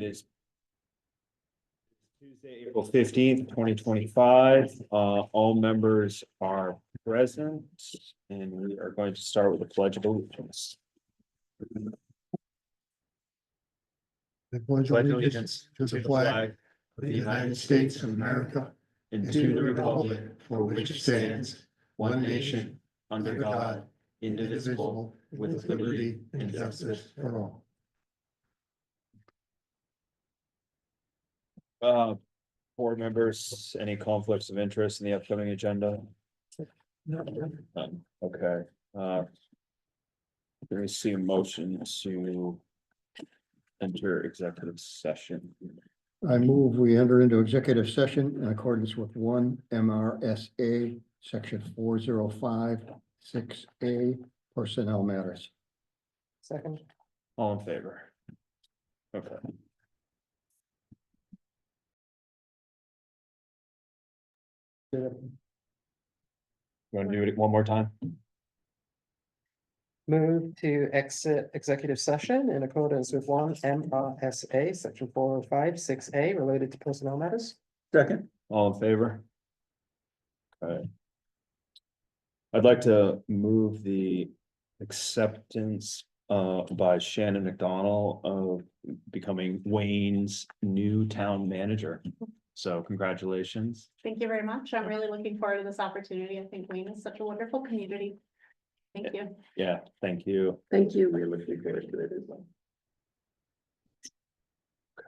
Is Tuesday, April 15th, 2025. All members are present and we are going to start with the pledge of allegiance. The pledge of allegiance to the flag of the United States of America and to the republic for which it stands, one nation, under God, indivisible, with liberty and justice for all. Board members, any conflicts of interest in the upcoming agenda? None. Okay. Let me see a motion to enter executive session. I move we enter into executive session in accordance with 1 MRSA, section 4056A, personnel matters. Second. All in favor? Okay. Want to do it one more time? Move to exit executive session in accordance with 1 MRSA, section 4056A, related to personnel matters. Second. All in favor? Okay. I'd like to move the acceptance by Shannon McDonald of becoming Wayne's new town manager. So congratulations. Thank you very much. I'm really looking forward to this opportunity. I think Wayne is such a wonderful community. Thank you. Yeah, thank you. Thank you. We're looking forward to it as well.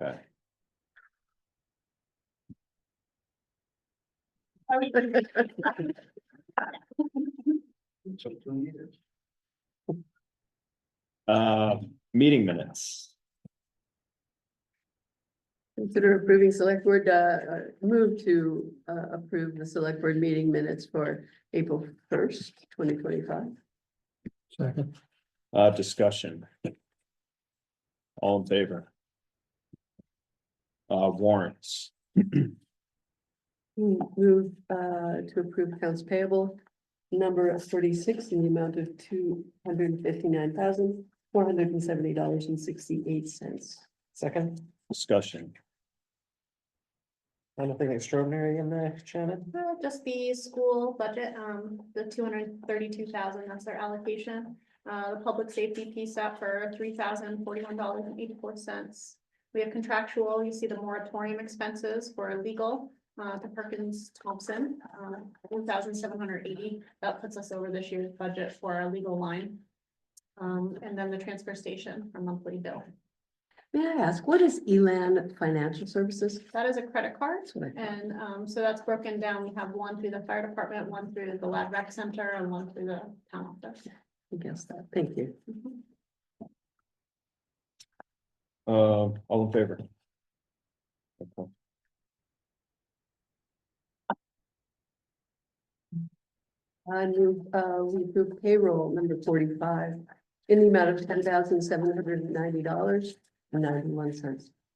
Okay. Meeting minutes. Consider approving select board, move to approve the select board meeting minutes for April 1st, 2025. Second. Discussion. All in favor? Warrants. Move to approve accounts payable number of 36 in the amount of $259,470.68. Second. Discussion. Anything extraordinary in there, Shannon? Just the school budget, the 232,000, that's their allocation. The public safety piece up for $3,041.84. We have contractual, you see the moratorium expenses for legal, to Perkins Thompson, 1,780. That puts us over this year's budget for our legal line. And then the transfer station for monthly bill. May I ask, what is Elan Financial Services? That is a credit card. That's what I thought. And so that's broken down. We have one through the fire department, one through the lab rec center, and one through the town office. I guess that, thank you. All in favor? Okay. I move, we approve payroll number 45 in the amount of $10,790.91.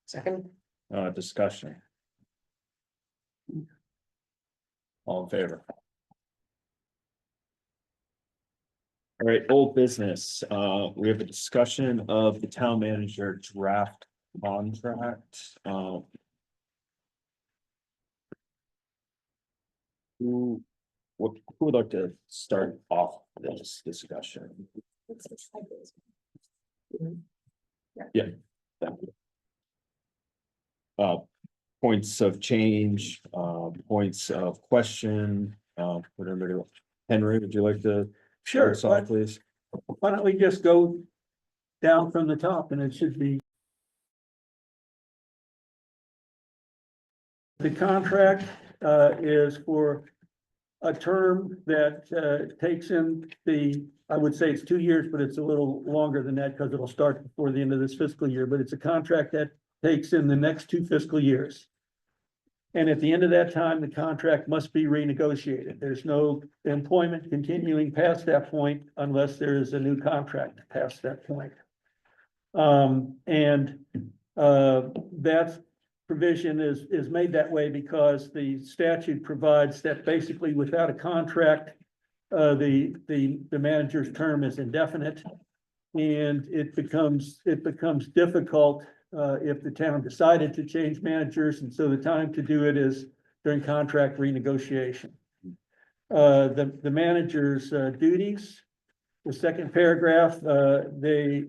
Second. Discussion. All in favor? All right, old business. We have a discussion of the town manager draft contract. Who would like to start off this discussion? Yeah. Thank you. Points of change, points of question, whatever. Henry, would you like to? Sure, start us off, please. why don't we just go down from the top and it should be. The contract is for a term that takes in I would say it's 2 years, but it's a little longer than that because it'll start before the end of this fiscal year, but it's a contract that takes in the next 2 fiscal years. And at the end of that time, the contract must be renegotiated. There's no employment continuing past that point unless there is a new contract past that point. That provision is made that way because the statute provides that basically without a contract, the manager's term is indefinite. And it becomes difficult if the town decided to change managers, and so the time to do it is during contract renegotiation. The manager's duties, the second paragraph, they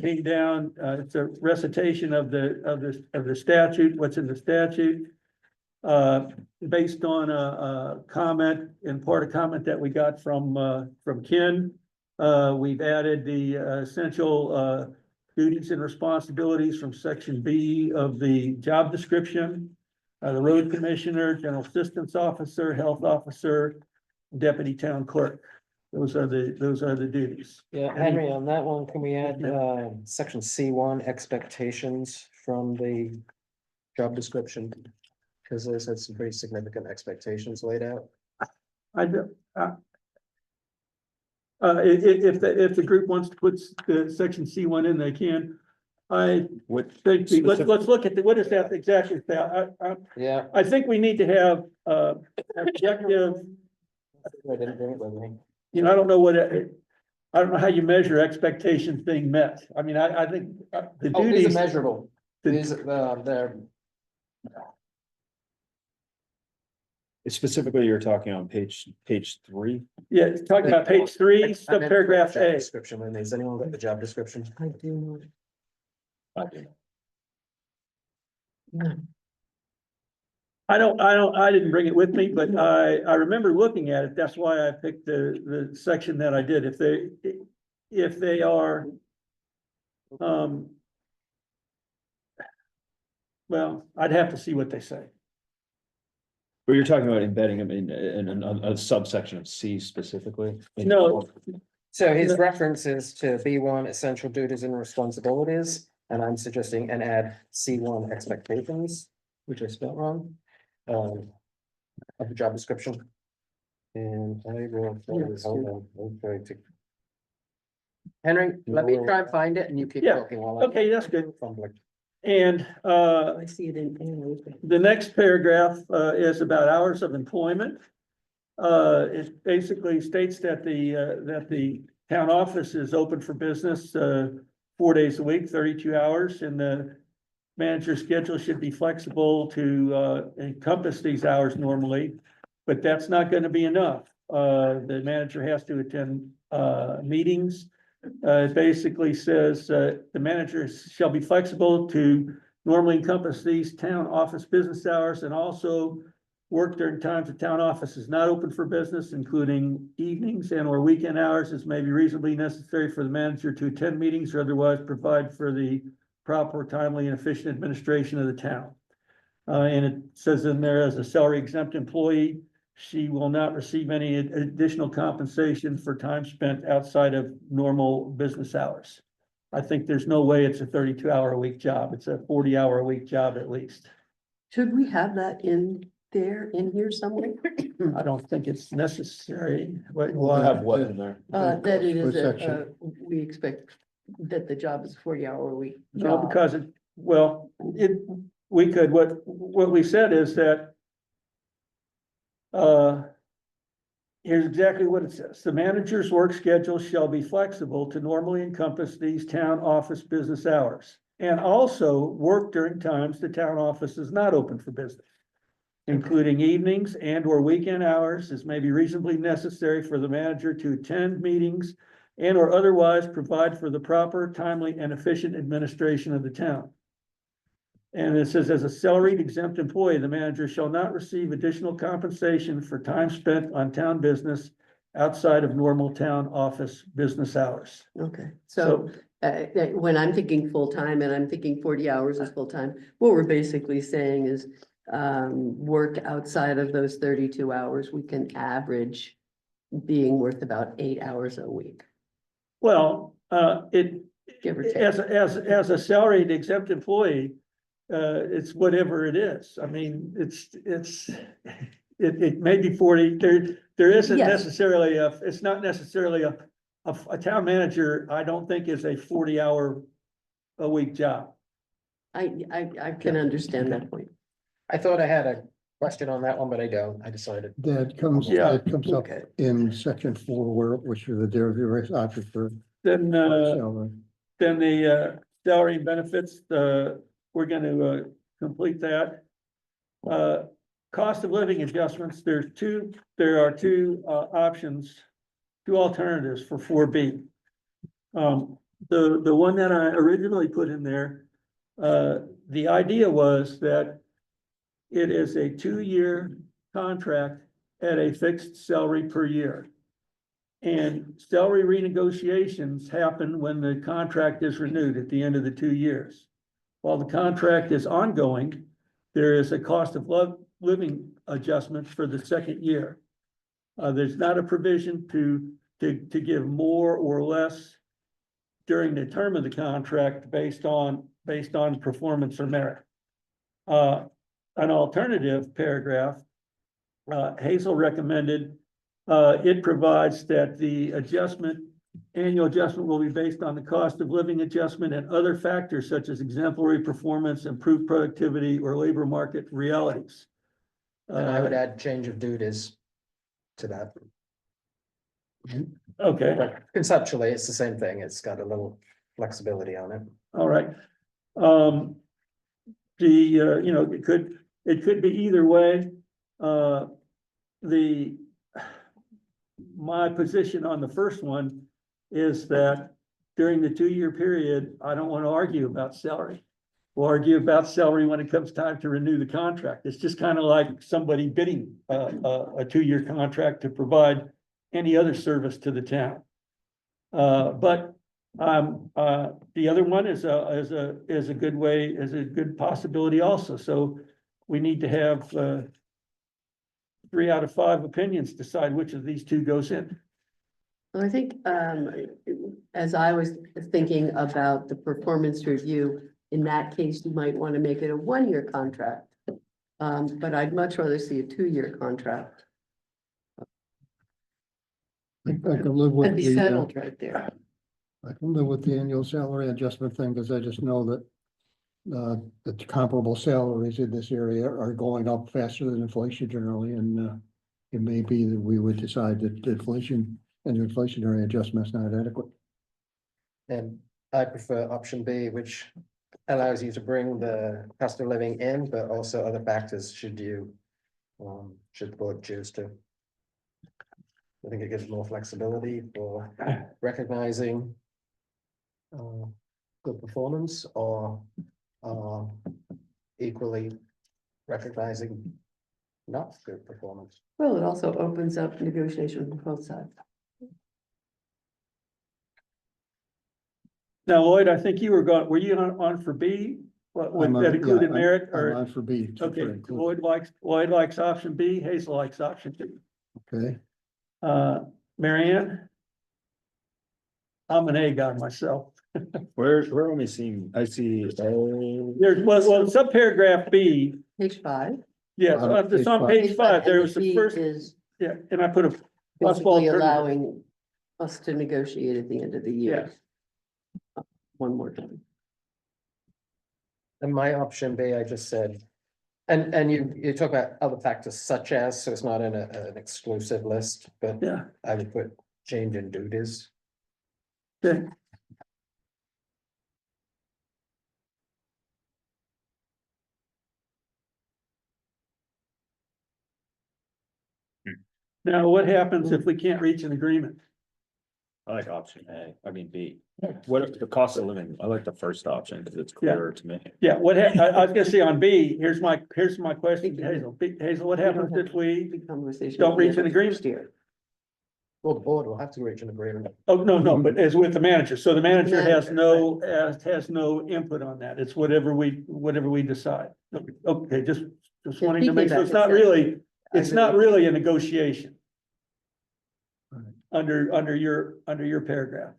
came down, it's a recitation of the statute, what's in the statute. Based on a comment, and part of comment that we got from Ken. We've added the essential duties and responsibilities from section B of the job description. The road commissioner, general assistance officer, health officer, deputy town clerk. Those are the duties. Yeah, Henry, on that one, can we add, section C1 expectations from the job description? Because there's had some pretty significant expectations laid out. If the group wants to put the section C1 in, they can. I What, think, let's look at what is that exactly about? Yeah, I think we need to have, objective, I didn't bring it with me. you know, I don't know how you measure expectations being met. I mean, I think the Oh, these duties. are measurable. the- These, they're, specifically, you're talking on page 3? Yeah, it's talking about page 3, I meant subparagraph job A. Description, and has anyone got the job description? I do I didn't bring it with me, but I remember looking at it. That's why I picked the section that I did. If they are, well, I'd have to see what they say. But you're talking about embedding them in a subsection of C specifically? No. So his reference is to B1 essential duties and responsibilities, and I'm suggesting and add C1 expectations, which I spelled wrong. Of the job description. And I will, hold on, I'm going to. Henry, let me try and find it and you keep Yeah, talking while I. okay, that's good. Fumbling. And I see it in A. the next paragraph is about hours of employment. It basically states that the town office is open for business 4 days a week, 32 hours, and the manager's schedule should be flexible to encompass these hours normally, but that's not going to be enough. The manager has to attend meetings. It basically says the manager shall be flexible to normally encompass these town office business hours and also work during times the town office is not open for business, including evenings and or weekend hours as may be reasonably necessary for the manager to attend meetings or otherwise provide for the proper, timely, and efficient administration of the town. And it says in there, as a salary exempt employee, she will not receive any additional compensation for time spent outside of normal business hours. I think there's no way it's a 32-hour-a-week job. It's a 40-hour-a-week job at least. Should we have that in here somewhere? I don't think it's necessary. We'll have what in there? That it is, What section? we expect that the job is 40-hour week. No, job. because we could, what we said is that here's exactly what it says. The manager's work schedule shall be flexible to normally encompass these town office business hours. And also work during times the town office is not open for business, including evenings and or weekend hours as may be reasonably necessary for the manager to attend meetings and or otherwise provide for the proper, timely, and efficient administration of the town. And it says, as a salaried exempt employee, the manager shall not receive additional compensation for time spent on town business outside of normal town office business hours. Okay, so when I'm thinking full-time and I'm thinking 40 hours is full-time, what we're basically saying is work outside of those 32 hours, we can average being worth about 8 hours a week, Well, give or take. as a salaried exempt employee, it's whatever it is. I mean, it may be 40, there isn't Yes. necessarily it's not necessarily a town manager, I don't think is a 40-hour-a-week job. I can understand that point. I thought I had a question on that one, but I don't. I decided. That comes, Yeah. that comes up Okay. in section 4, which are the derivative options for Then salary. the salary and benefits, we're gonna, complete that. Cost of living adjustments, there are two options, two alternatives for 4B. The one that I originally put in there, the idea was that it is a 2-year contract at a fixed salary per year. And salary renegotiations happen when the contract is renewed at the end of the 2 years. While the contract is ongoing, there is a cost of living adjustment for the second year. There's not a provision to give more or less during the term of the contract based on performance or merit. An alternative paragraph, Hazel recommended, it provides that the annual adjustment will be based on the cost of living adjustment and other factors such as exemplary performance, improved productivity, or labor market realities. And I would add change of duties to that. Okay, But conceptually, it's the same thing. It's got a little flexibility on it. all right. You know, it could be either way. My position on the first one is that during the 2-year period, I don't want to argue about salary. We'll argue about salary when it comes time to renew the contract. It's just kind of like somebody bidding a 2-year contract to provide any other service to the town. But the other one is a good way, is a good possibility also. So we need to have 3 out of 5 opinions decide which of these two goes in. Well, I think, as I was thinking about the performance review, in that case, you might want to make it a 1-year contract. But I'd much rather see a 2-year contract. I can live with And be the, settled right there. I can live with the annual salary adjustment thing, because I just know that the comparable salaries in this area are going up faster than inflation generally, and it may be that we would decide that inflation and inflationary adjustment is not adequate. And I prefer option B, which allows you to bring the cost of living in, but also other factors should the board choose to. I think it gives more flexibility for recognizing good performance or equally recognizing not good performance. Well, it also opens up negotiation for both sides. Now, Lloyd, I think you were you on for B? I'm on- That included yeah, merit I'm or? on for B. Okay, Lloyd likes option B, Hazel likes option B. Okay, Mary Ann? I'm an A guy myself. Where am I seeing? I see, There's, well, subparagraph B, Page 5. yes, it's on page 5, there was the B first, is yeah, and I put a possible basically alternative. allowing us to negotiate at the end of the year. One more time. And my option B, I just said, and you talk about other factors such as, so it's not in an exclusive list, but Yeah, I would put change in duties. okay. Now, what happens if we can't reach an agreement? I like option A, I mean B. What if the cost of living? I like the first option because it's clearer to me. Yeah, I was gonna say on B, here's my question, to Hazel. Hazel, what happens if we, Big conversation. Don't at the reach end an of agreement. next year. Well, the board will have to reach an agreement. oh, no, but as with the manager, so the manager has Manager, has no input on that, it's whatever we decide. Okay, just wanting to make, so it's not really, it's not really a negotiation. Under your paragraph.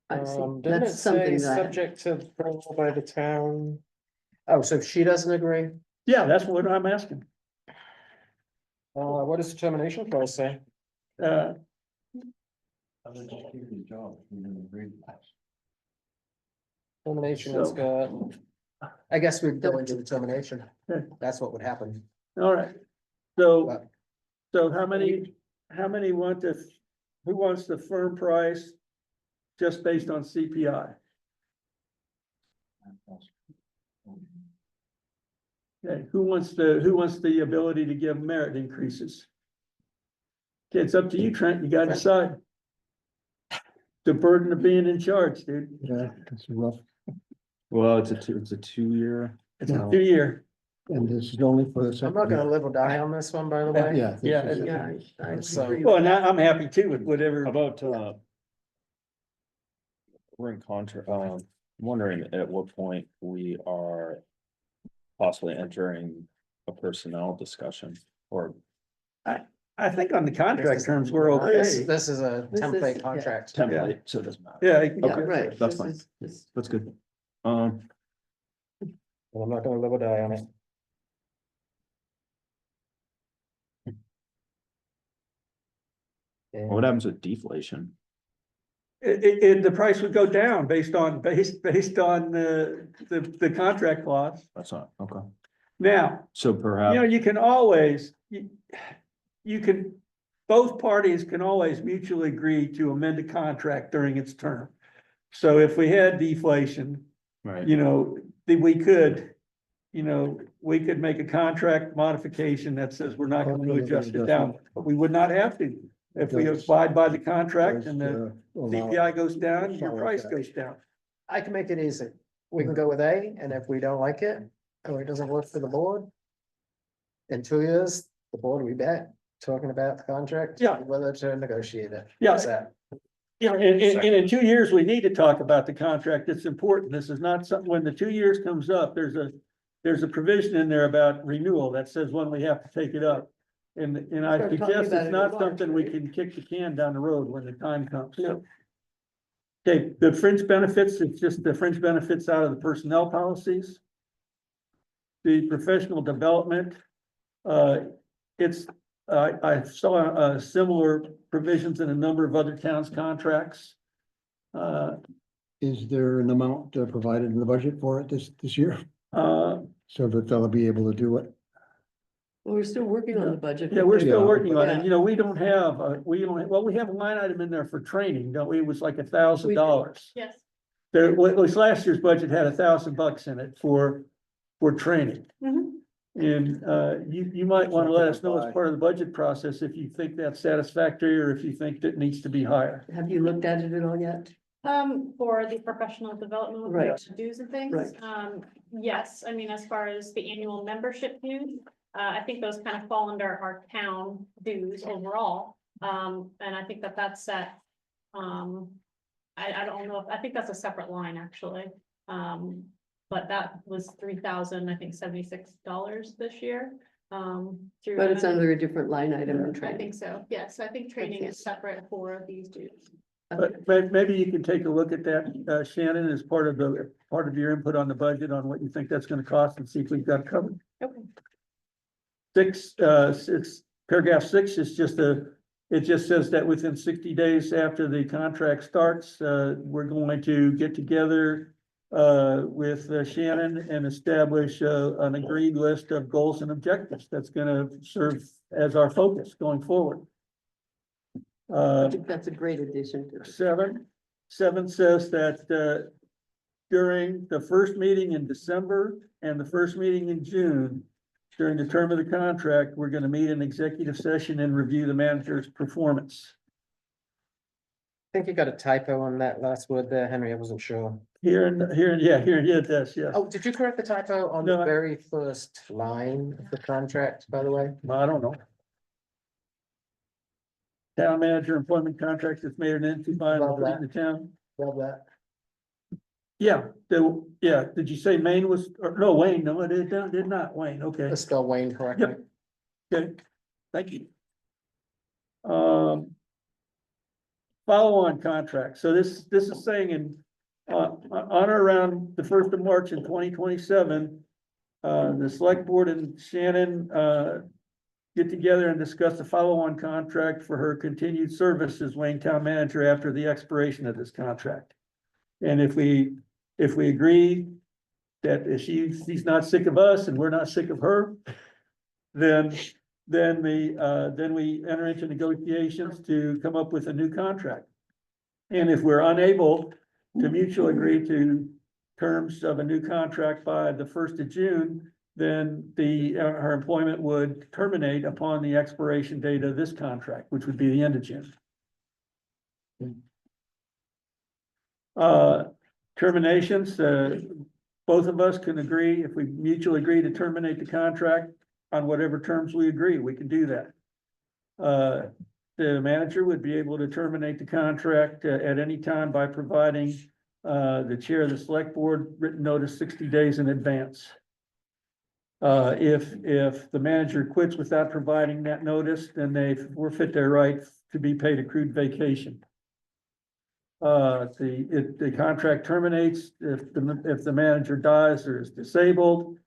I see. Didn't it That's say something that, subject to approval by the town? Oh, so if she doesn't agree, Yeah, that's what I'm asking. what does the termination clause say? Uh, Termination is good. I guess we'd go into the termination. Yeah. That's what would happen. all right, so, But- so how many want who wants the firm price just based on CPI. Okay, who wants the ability to give merit increases? Okay, it's up to you, Trent, you gotta decide. The burden of being in charge, dude. Yeah, it's rough. Well, it's a 2-year. It's a 2-year. And this is only for the I'm second. not gonna live or die on this one, by the way. Yeah. this Yeah, is- Yeah, I So- agree with Well, that. now I'm happy too with whatever. How about, we're in contract, I'm wondering at what point we are possibly entering a personnel discussion or I think on the contract terms, we're This, okay. this is a This is- template yeah. contract. template, so it doesn't matter. Yeah, Yeah, Okay, right. that's This fine. is- this- That's good. Well, I'm not gonna live or die on it. What happens with deflation? the price would go down based on the contract clause. That's not, okay. Now, So perhaps, you can always, you can, both parties can always mutually agree to amend a contract during its term. So if we had deflation, right, then we could make a contract modification that says we're not going to adjust it down, but we would not have to. If we abide by the contract and the CPI goes down, your price goes down. I can make it easy. We can go with A, and if we don't like it, or it doesn't work for the board. In 2 years, the board will be back talking about the contract. Yeah. Whether to negotiate it. Yeah. How's that? And in 2 years, we need to talk about the contract. It's important. This is not something, when the 2 years comes up, there's a provision in there about renewal that says when we have to take it up. And I Start talking suggest about it it's in not March, something we right? can kick the can down the road when the time comes. No. Okay, the fringe benefits, it's just the fringe benefits out of the personnel policies. The professional development, I saw, similar provisions in a number of other towns' contracts. Is there an amount provided in the budget for it this year, Uh, so that they'll be able to do it? Well, we're still working on the budget. yeah, we're still Yeah. working on it. Yeah. We don't have, we have a line item in there for training, don't we? It was like $1,000. Yes. There, what was last year's budget had $1,000 in it for training. Mhm. And, you might want to let us know as part of the budget process if you think that's satisfactory or if you think that needs to be higher. Have you looked at it at all yet? For the professional development with Right. the dues and things. Right. Yes, I mean, as far as the annual membership dues, I think those kind of fall under our town dues overall. And I think that's set. I don't know, I think that's a separate line, actually. But that was $3,000, I think $76 this year. Through But it's MMM. under a different line item in I training. think so, yes, I think training Okay. is separate for these dues. But maybe you can take a look at that, Shannon, as part of your input on the budget on what you think that's gonna cost and see if we've got it covered. Okay. Paragraph 6 is it just says that within 60 days after the contract starts, we're going to get together with Shannon and establish an agreed list of goals and objectives that's gonna serve as our focus going forward. I think that's a great addition to it. Seven says that during the first meeting in December and the first meeting in June, during the term of the contract, we're gonna meet in executive session and review the manager's performance. I think you got a typo on that last word there, Henry. I wasn't sure. Here, this, yes. Oh, did you correct the typo on No, the I- very first line of the contract, by the way? I don't know. Town manager employment contract is made into by Love that. the town. Love that. Yeah, did you say Maine was, or no, Wayne, no, it did not, Wayne, okay. Let's spell Wayne correctly. Yep. Okay, thank you. Follow-on contract, so this is saying on or around the 1st of March in 2027. The select board and Shannon, get together and discuss the follow-on contract for her continued service as Wayne Town Manager after the expiration of this contract. And if we agree that she's not sick of us and we're not sick of her, then we enter into negotiations to come up with a new contract. And if we're unable to mutually agree to terms of a new contract by the 1st of June, then her employment would terminate upon the expiration date of this contract, which would be the end of June. Terminations, both of us can agree, if we mutually agree to terminate the contract on whatever terms we agree, we can do that. The manager would be able to terminate the contract at any time by providing the chair of the select board written notice 60 days in advance. If the manager quits without providing that notice, then they forfeit their right to be paid accrued vacation. The contract terminates if the manager dies or is disabled.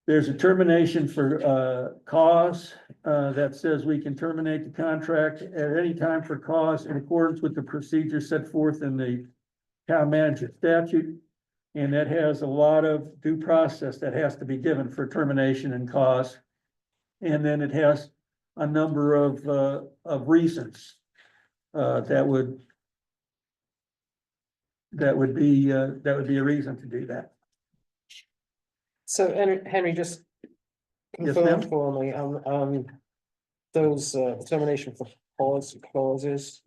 There's a termination for cause that says we can terminate the contract at any time for cause in accordance with the procedure set forth in the town manager statute. And that has a lot of due process that has to be given for termination and cause. And then it has a number of reasons that would be a reason to do that. So Henry, just Yes, confirm ma'am. for me, those termination for clauses,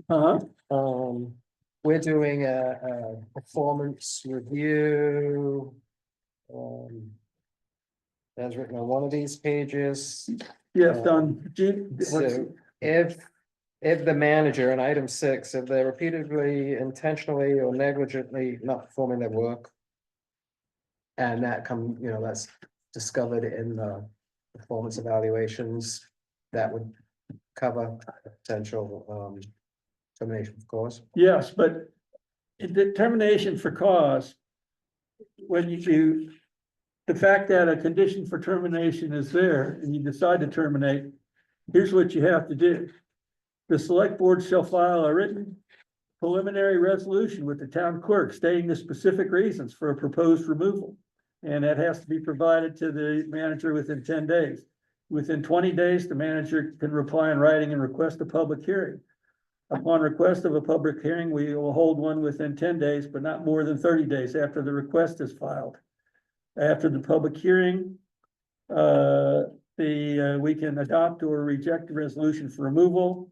we're doing a performance review. As written on one of these pages. Yes, on June. So if the manager in item 6, if they're repeatedly, intentionally or negligently not performing their work. And that's discovered in the performance evaluations, that would cover potential termination of cause. Yes, but the termination for cause, when the fact that a condition for termination is there and you decide to terminate, here's what you have to do. The select board shall file a written preliminary resolution with the town clerk stating the specific reasons for a proposed removal. And that has to be provided to the manager within 10 days. Within 20 days, the manager can reply in writing and request a public hearing. Upon request of a public hearing, we will hold one within 10 days, but not more than 30 days after the request is filed. After the public hearing, we can adopt or reject the resolution for removal.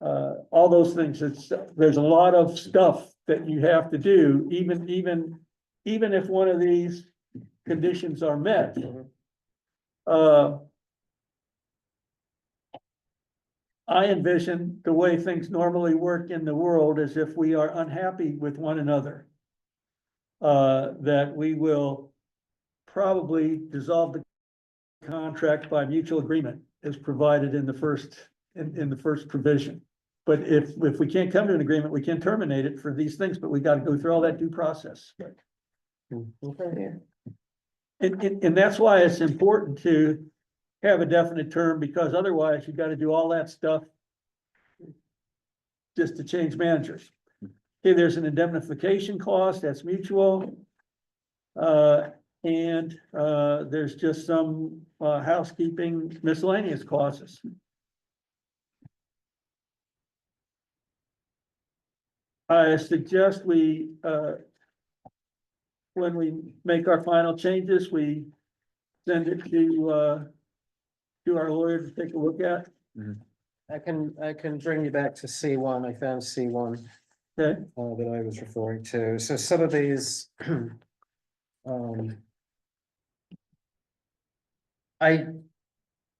All those things, there's a lot of stuff that you have to do, even if one of these conditions are met. I envision the way things normally work in the world is if we are unhappy with one another, that we will probably dissolve the contract by mutual agreement as provided in the first provision. But if we can't come to an agreement, we can terminate it for these things, but we got to go through all that due process. Okay. And that's why it's important to have a definite term, because otherwise you got to do all that stuff just to change managers. Okay, there's an indemnification clause that's mutual. And there's just some housekeeping miscellaneous clauses. I suggest when we make our final changes, we send it to our lawyer to take a look at. I can bring you back to C1. I found C1 Okay, that I was referring to. So some of these, I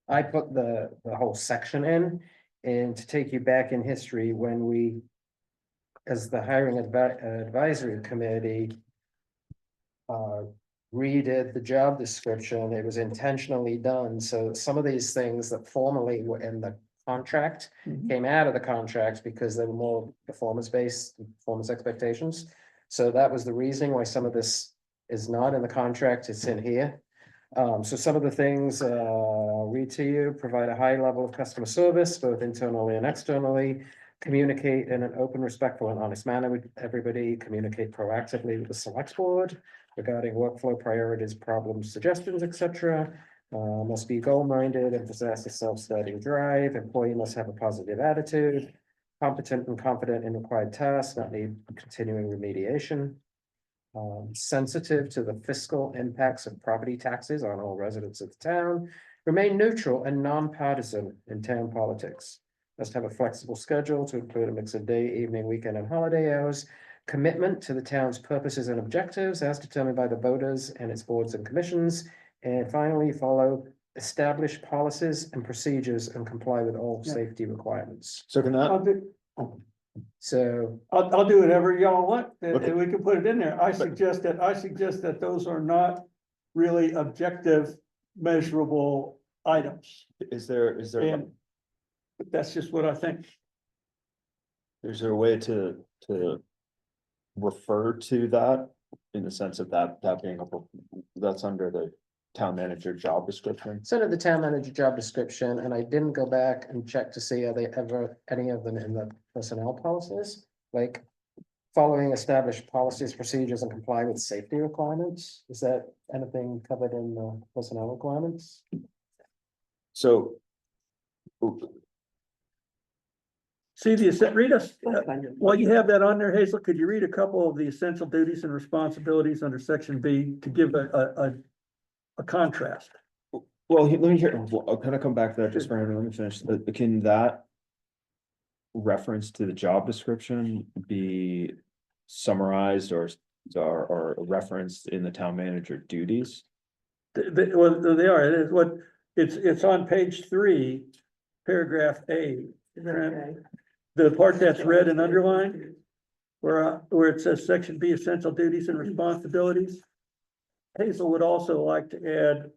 put the whole section in, and to take you back in history when we, as the hiring advisory committee, redid the job description, it was intentionally done. So some of these things that formerly were in the contract came out of the contract because they were more performance-based, performance expectations. So that was the reasoning why some of this is not in the contract, it's in here. So some of the things I'll read to you: provide a high level of customer service, both internally and externally, communicate in an open, respectful, and honest manner with everybody, communicate proactively with the select board regarding workflow priorities, problems, suggestions, etc. Must be goal-minded and possess a self-starting drive. Employee must have a positive attitude. competent and confident in required tasks, not need continuing remediation. Sensitive to the fiscal impacts of property taxes on all residents of the town, remain neutral and nonpartisan in town politics. Must have a flexible schedule to include a mix of day, evening, weekend, and holiday hours. Commitment to the town's purposes and objectives as determined by the voters and its boards and commissions. And finally, follow established policies and procedures and comply with all Yeah. safety requirements. So can I'll that, do, So, I'll do whatever y'all want, Okay. and we can put it in there. I suggest that those are not really objective, measurable items. is there, And but that's just what I think. is there a way to refer to that in the sense of that being, that's under the town manager job description? so did the town manager job description, and I didn't go back and check to see are they ever, any of them in the personnel policies? Like following established policies, procedures, and comply with safety requirements? Is that anything covered in the personnel requirements? So. See read us, while you have that on there, Hazel, could you read a couple of the essential duties and responsibilities under section B to give a contrast? Well, let me hear, I'll kind of come back to that just for a minute, let me finish, can that. Reference to the job description be summarized or referenced in the town manager duties? Well, they are, it is what, it's on page 3, paragraph A. Okay. The part that's red and underlined, where it says section B, essential duties and responsibilities. Hazel would also like to add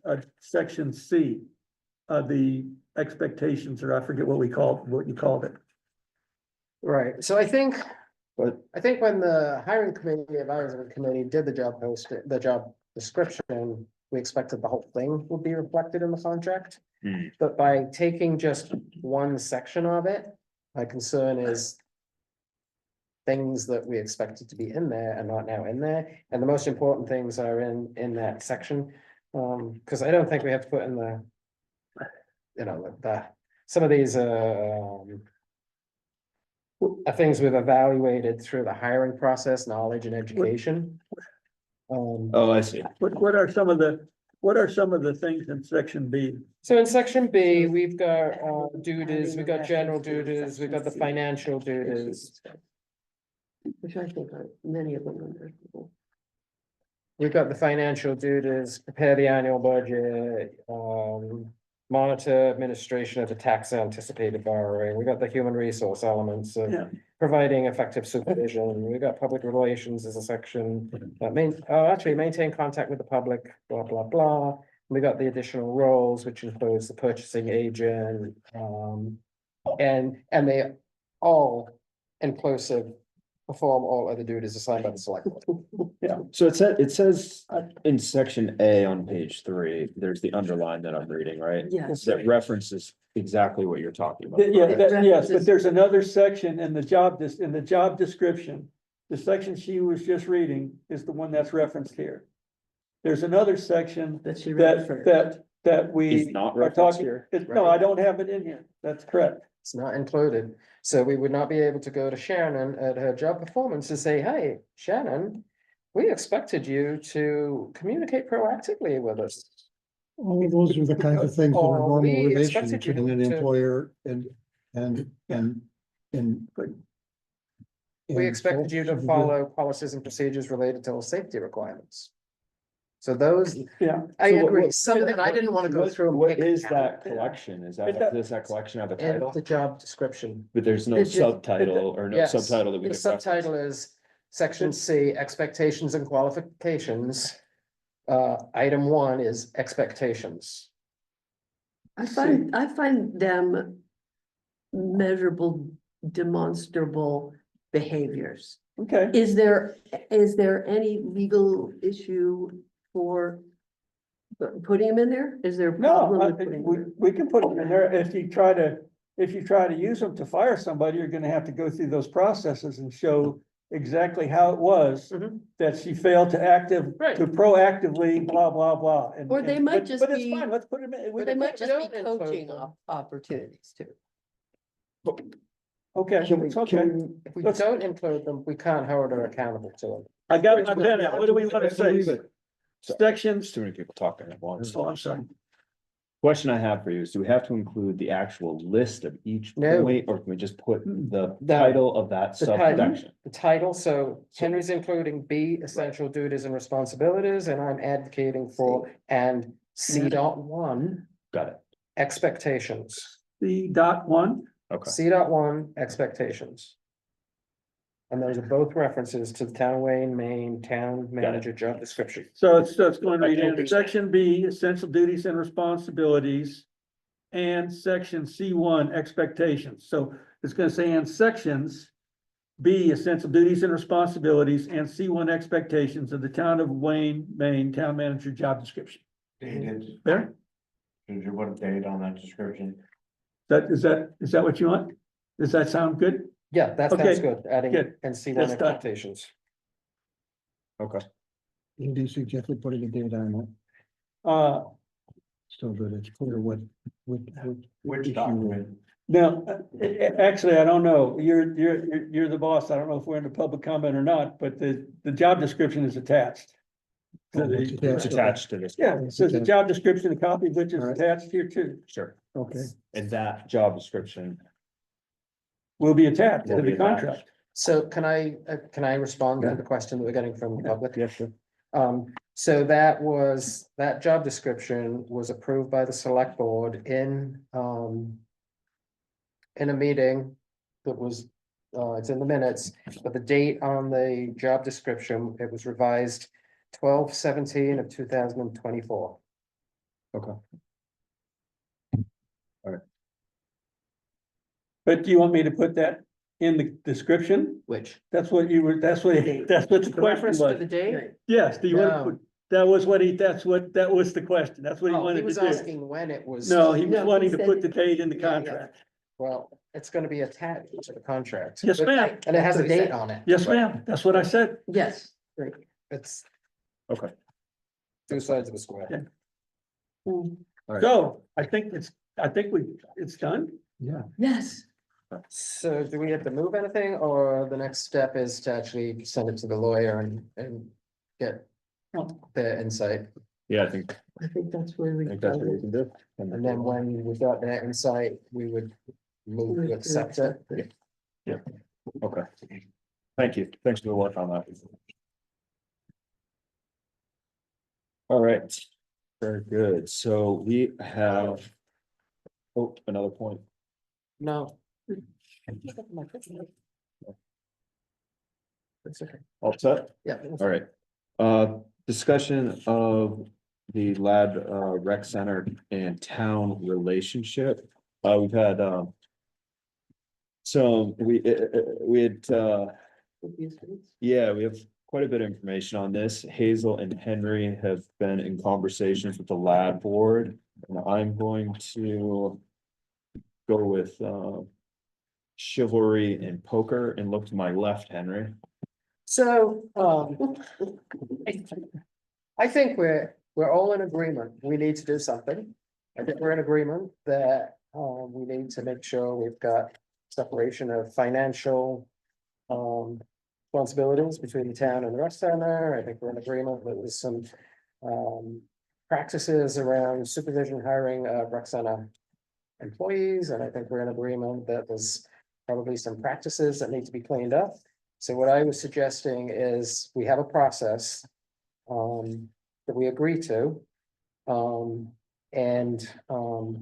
a section C, the expectations, or I forget what you called it. Right, so I think But when the hiring committee, advisory committee did the job post, the job description, we expected the whole thing would be reflected in the contract. Hmm. But by taking just one section of it, my concern is things that we expected to be in there are not now in there, and the most important things are in that section. Because I don't think we have to put in the, you know, some of these, are things we've evaluated through the hiring process, knowledge and education. oh, I see. What are some of the things in section B? So in section B, we've got duties, we've got general duties, we've got the financial duties. Which I think are many of them are measurable. We've got the financial duties, prepare the annual budget, monitor administration of the tax anticipated borrowing. We got the human resource elements of Yeah. providing effective supervision. We got public relations as a section. Actually maintain contact with the public, blah, blah, blah. We got the additional roles, which includes the purchasing agent, and they all inclusive perform all other duties assigned by the select board. So it says in section A on page 3, there's the underline that I'm reading, right? Yes. That references exactly what you're talking about. Yeah, It yes, but references- there's another section in the job description. The section she was just reading is the one that's referenced here. There's another section That she read first. that Is we not are referenced talking, here. no, I don't have it in here. That's correct. It's not included. So we would not be able to go to Shannon at her job performance and say, hey, Shannon, we expected you to communicate proactively with us. All of those are the kinds of things that are Or normal we relation expected you between an to- employer and. We expected you to follow policies and procedures related to safety requirements. So those, Yeah. I So what- agree, what- some that I didn't want to go What- through. and What pick is out. that collection? Is It that, does that collection have a In title? the job description. But there's no It's just- subtitle or no Yes. subtitle that we The could reference? subtitle is section C, expectations and qualifications. Item 1 is expectations. I find them measurable, demonstrable behaviors. Okay. Is there any legal issue for putting them in there? Is there a No, problem with putting them in there? we can put them in there. If you try to use them to fire somebody, you're gonna have to go through those processes and show exactly how it was Mhm. that she failed to Right. proactively, blah, blah, blah. And- Or they and- might but- just But it's be- fine, let's put them in. Or they might just don't be include coaching them. opportunities too. Okay, it's okay. If we don't include them, we can't hold her accountable to them. I got my pen out. What do we want to say? Sections, There's too many people talking at once. oh, I'm sorry. Question I have for you is, do we have to include the actual list of each No. point, or can we just put the The- title of that the title. subsection? The title, so Henry's including B, essential duties and responsibilities, and I'm advocating for, and C.1, Got it. C.1, expectations. Okay. C.1, expectations. And those are both references to the Town of Wayne, Maine Town Manager job description. so it's going to read in section B, essential duties and responsibilities. And section C1, expectations. So it's gonna say in sections. B, essential duties and responsibilities, and C1 expectations of the Town of Wayne, Maine Town Manager job description. Dated, There? did you put a date on that description? Is that what you want? Does that sound good? Yeah, that sounds Okay, good, adding good. and C1 That's done. expectations. Okay. You do suggest we put a date on it, Uh, so that it's clear what. Which document? now, actually, I don't know. You're the boss. I don't know if we're in the public comment or not, but the job description is attached. To the- It's attached to this. Yeah, it says the job description, a copy of which is attached here too, Sure. Okay, And that job description, will be attached to Will be the attached. contract. So can I respond to Yeah. the question that we're getting from the public? yeah, sure. So that job description was approved by the select board in a meeting that was, it's in the minutes, but the date on the job description, it was revised 12/17 of 2024. But do you want me to put that in the description? Which? That's what you were, that's what the question Reference to the was. date? Yes, do you want to No. put, that was that was the question. That's what he Oh, he wanted to was do. asking when it was. No, he was No, he wanting to said put the date in the Yeah, yeah. contract. Well, it's gonna be attached to the contract. Yes, ma'am. And it has a That's what he date said. on it. Yes, ma'am. That's what I said. Yes, It's Okay. two sides of a square. Yeah. Right. So I think it's done. yeah. yes. So do we have to move anything, or the next step is to actually send it to the lawyer and get their insight? Yeah, I think That's where we. that's what we can do. And then when we got their insight, we would move to accept it. Okay. Thank you. Thanks for the work on that. All right, very good. So we have. Oh, another point. No. It's okay. All set? Yeah. All right. Discussion of the lad rec center and town relationship. We've had so we had yeah, we have quite a bit of information on this. Hazel and Henry have been in conversations with the lad board, and I'm going to go with chivalry and poker and look to my left, Henry. So, I think we're all in agreement. We need to do something. I think we're in agreement that, we need to make sure we've got separation of financial, responsibilities between the town and the rec center. I think we're in agreement that there's some, practices around supervision hiring of rec center employees, and I think we're in agreement that there's probably some practices that need to be cleaned up. So what I was suggesting is we have a process that we agree to.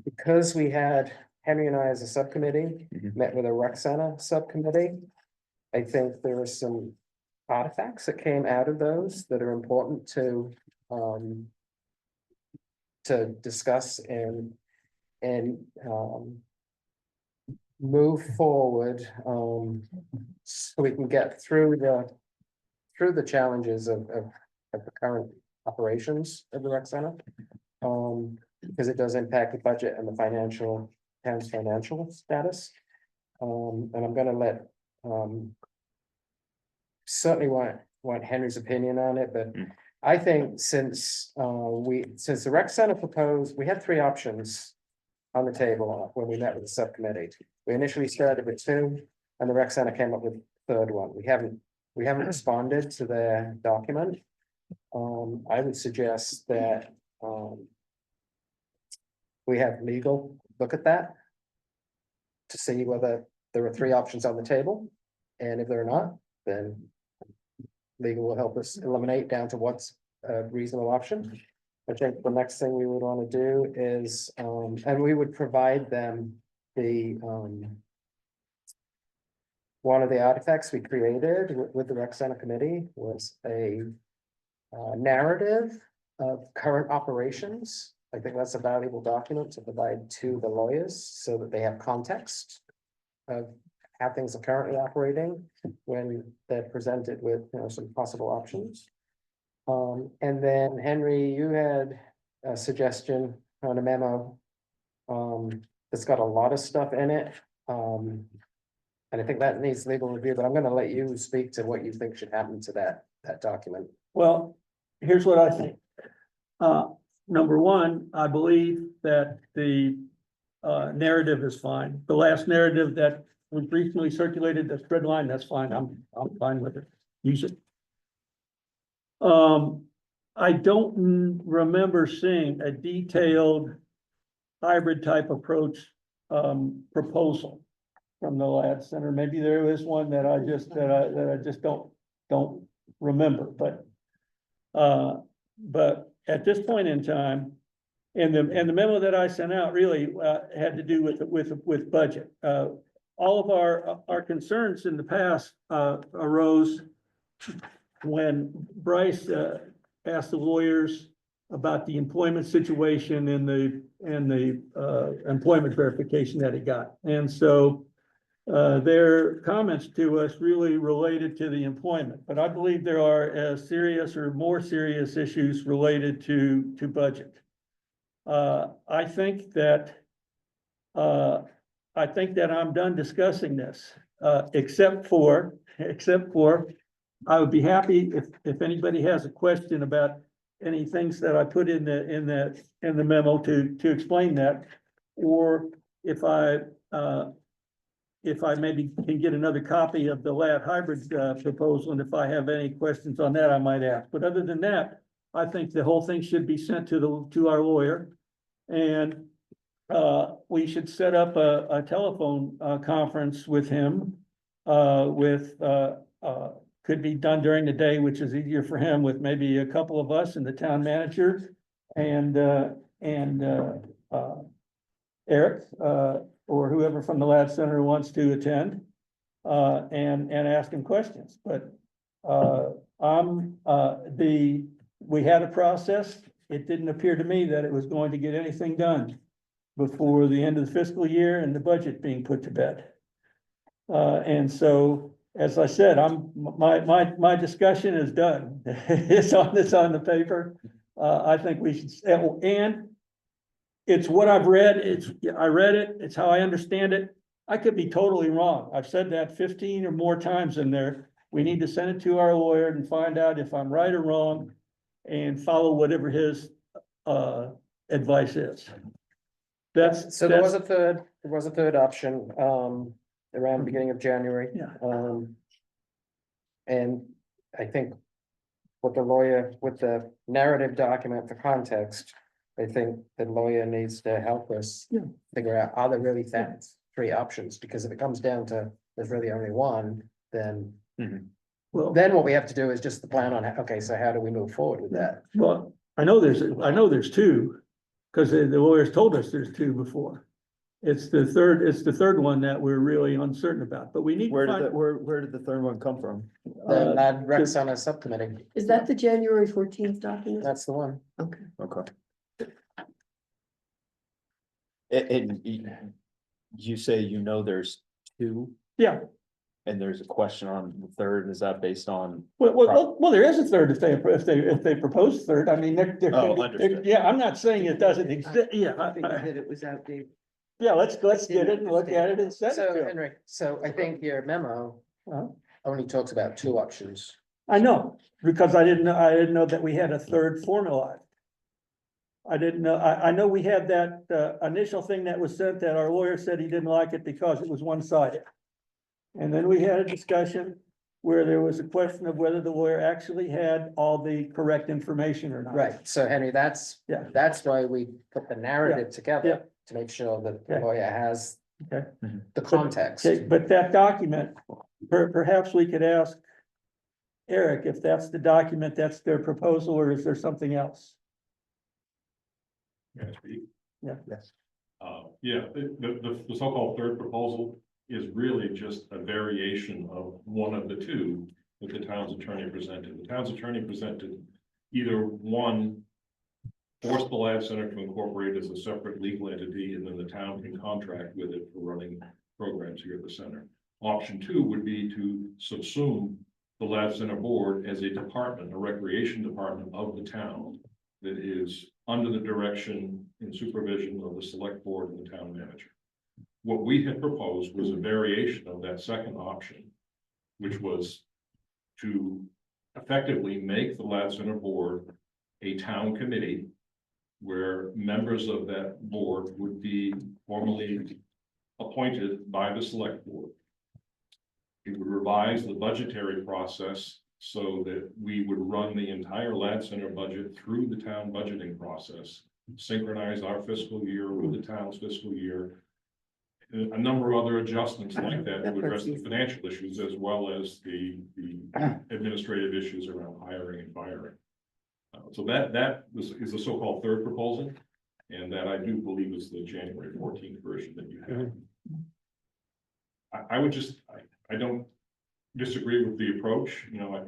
Because we had Henry and I as a subcommittee, Mhm. met with a rec center subcommittee. I think there are some artifacts that came out of those that are important to discuss and move forward, so we can get through the challenges of the current operations of the rec center. Because it does impact the budget and the town's financial status. And I'm gonna let, certainly want Henry's opinion on it, but Mm. I think since the rec center proposed, we had three options on the table when we met with the subcommittee. We initially started with two, and the rec center came up with the third one. We haven't responded to their document. I would suggest that, we have legal look at that to see whether there are three options on the table, and if there are not, then legal will help us eliminate down to what's a reasonable option. I think the next thing we would want to do is, and we would provide them the, one of the artifacts we created with the rec center committee was a narrative of current operations. I think that's a valuable document to provide to the lawyers so that they have context of how things are currently operating when they're presented with, you know, some possible options. And then Henry, you had a suggestion on a memo that's got a lot of stuff in it. And I think that needs legal review, but I'm gonna let you speak to what you think should happen to that document. Well, here's what I think. Number one, I believe that the narrative is fine. The last narrative that was recently circulated, that's red line, that's fine. I'm fine with it. Use it. I don't remember seeing a detailed hybrid type approach proposal from the Lad Center. Maybe there is one that I just don't remember, but at this point in time, and the memo that I sent out really had to do with budget. All of our concerns in the past arose when Bryce asked the lawyers about the employment situation and the employment verification that he got. And so their comments to us really related to the employment, but I believe there are serious or more serious issues related to budget. I think that I'm done discussing this, except for I would be happy if anybody has a question about any things that I put in the memo to explain that, or if I maybe can get another copy of the Lad hybrid proposal, and if I have any questions on that, I might ask. But other than that, I think the whole thing should be sent to our lawyer, and we should set up a telephone conference with him. Could be done during the day, which is easier for him, with maybe a couple of us and the town manager and Eric, or whoever from the Lad Center wants to attend, and ask him questions. But we had a process. It didn't appear to me that it was going to get anything done before the end of the fiscal year and the budget being put to bed. And so, as I said, my discussion is done. It's on the paper. I think we should, and it's what I've read. I read it. It's how I understand it. I could be totally wrong. I've said that 15 or more times in there. We need to send it to our lawyer and find out if I'm right or wrong, and follow whatever his advice is. So there was a third option, around the beginning of January. Yeah. And I think with the narrative document for context, I think the lawyer needs to help us figure out, are there really three options? Because if it comes down to, there's really only one, then Well, then what we have to do is just the plan on, okay, so how do we move forward with that? well, I know there's two, because the lawyers told us there's two before. It's the third one that we're really uncertain about, but we need to find. Where did the third one come from? The Lad Rec Center subcommittee, Is that the January 14th document? that's the one. Okay. Okay. And you say, there's two, Yeah, and there's a question on the third, is that based on? well, there is a third if they propose a third. I mean, Understood. yeah, I'm not saying it doesn't exist. Yeah, That it was outdated. yeah, let's get it and look at it and send it So to 'em. Henry, so I think your memo Uh-huh. only talks about two options. I know, because I didn't know that we had a third formula. I didn't know, I know we had that initial thing that was sent that our lawyer said he didn't like it because it was one-sided. And then we had a discussion where there was a question of whether the lawyer actually had all the correct information or not. Right, so Henry, Yeah. that's why we put the narrative Yeah. together to make sure that the Okay. lawyer has Okay. the context. Okay, but that document, perhaps we could ask Eric if that's the document, that's their proposal, or is there something else? Can I speak? Yeah. Yes. Yeah, the so-called third proposal is really just a variation of one of the two that the town's attorney presented. The town's attorney presented either one, force the Lab Center to incorporate as a separate legal entity, and then the town can contract with it for running programs here at the center. Option two would be to subsume the Lab Center board as a department, a recreation department of the town that is under the direction and supervision of the select board and the town manager. What we had proposed was a variation of that second option, which was to effectively make the Lab Center board a town committee where members of that board would be formally appointed by the select board. It would revise the budgetary process so that we would run the entire Lab Center budget through the town budgeting process, synchronize our fiscal year with the town's fiscal year. A number of other adjustments like that to address the financial issues as well as the administrative issues around hiring and firing. So that is the so-called third proposal, and that I do believe is the January 14th version that you have. I would just, I don't disagree with the approach, you know, I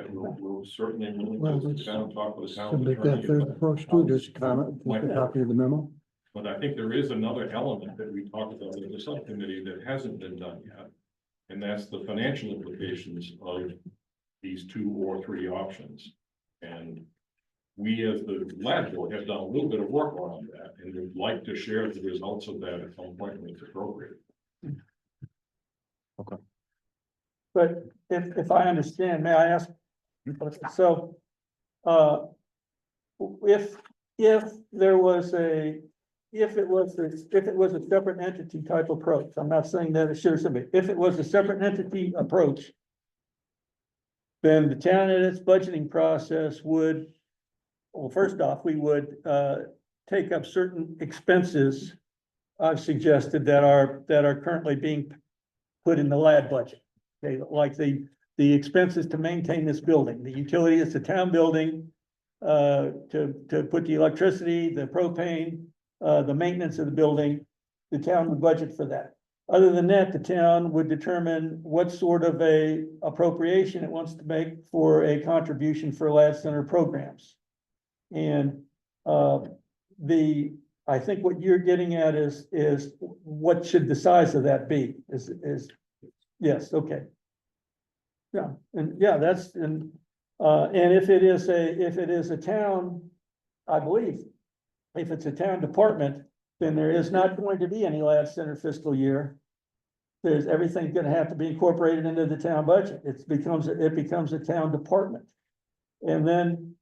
will certainly Well, willing to sit down and talk with the So town make that attorney. third approach too, just comment, just a copy of the memo. But I think there is another element that we talked about in the subcommittee that hasn't been done yet. And that's the financial implications of these 2 or 3 options. And we, as the lab board, have done a little bit of work on that, and would like to share the results of that at some point when it's appropriate. But if I understand, may I ask? So, if there was if it was a separate entity type approach, I'm not saying that it should be, if it was a separate entity approach, then the town in its budgeting process would, well, first off, we would, take up certain expenses I've suggested that are currently being put in the lab budget. Okay, like the expenses to maintain this building, the utility is the town building, to put the electricity, the propane, the maintenance of the building, the town would budget for that. Other than that, the town would determine what sort of a appropriation it wants to make for a contribution for Lab Center programs. And, I think what you're getting at is what should the size of that be? Yes, okay. Yeah, and yeah, and if it is a town, I believe, if it's a town department, then there is not going to be any Lab Center fiscal year. Everything's gonna have to be incorporated into the town budget. It becomes a town department. And then,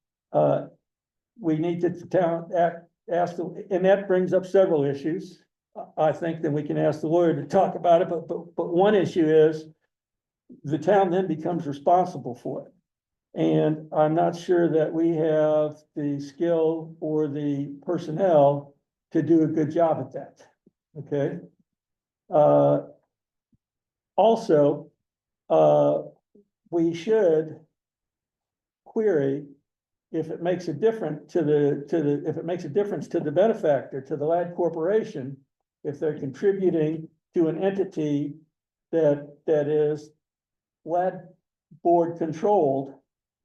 we need to and that brings up several issues. I think that we can ask the lawyer to talk about it, but one issue is the town then becomes responsible for it. And I'm not sure that we have the skill or the personnel to do a good job at that, okay? Also, we should query if it makes a difference to the benefactor, to the lab corporation, if they're contributing to an entity that is lab board controlled,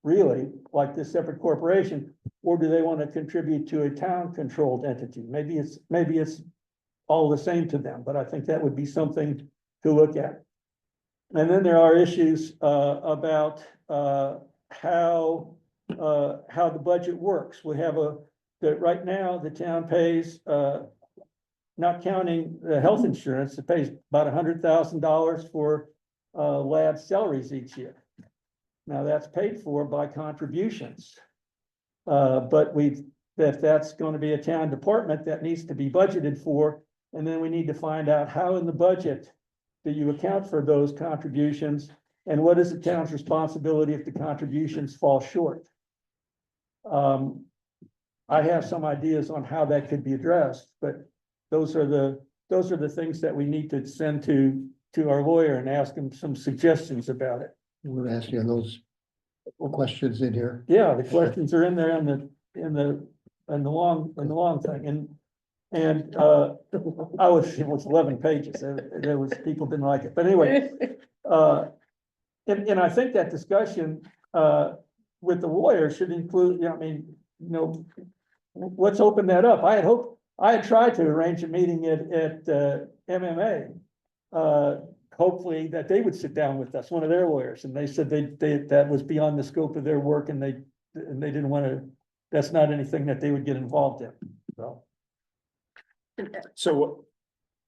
really, like this separate corporation, or do they want to contribute to a town controlled entity? Maybe it's all the same to them, but I think that would be something to look at. And then there are issues about how the budget works. We have that right now the town pays, not counting the health insurance, it pays about $100,000 for lab salaries each year. Now that's paid for by contributions. But if that's going to be a town department, that needs to be budgeted for. And then we need to find out how in the budget do you account for those contributions? And what is the town's responsibility if the contributions fall short? I have some ideas on how that could be addressed, but those are the things that we need to send to our lawyer and ask him some suggestions about it. We'll ask you those questions in here. Yeah, the questions are in there in the long thing, and it was 11 pages, there was, people didn't like it, but anyway. And I think that discussion, with the lawyer should include, I mean, let's open that up. I had tried to arrange a meeting at MMA. Hopefully that they would sit down with us, one of their lawyers, and they said that was beyond the scope of their work and they didn't want to, that's not anything that they would get involved in, so. So.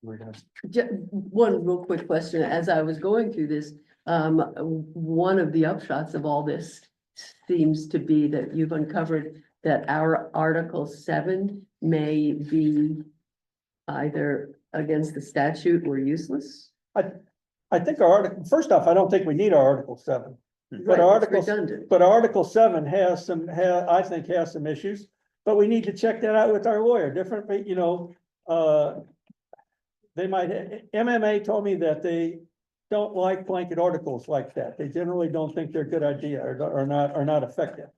One real quick question, as I was going through this, one of the upshots of all this seems to be that you've uncovered that our Article 7 may be either against the statute or useless. I think our article, first off, I don't think we need our Article 7. Right, But it's Article, redundant. but Article 7 I think has some issues, but we need to check that out with our lawyer, different, they might, MMA told me that they don't like blanket articles like that. They generally don't think they're a good idea or not effective.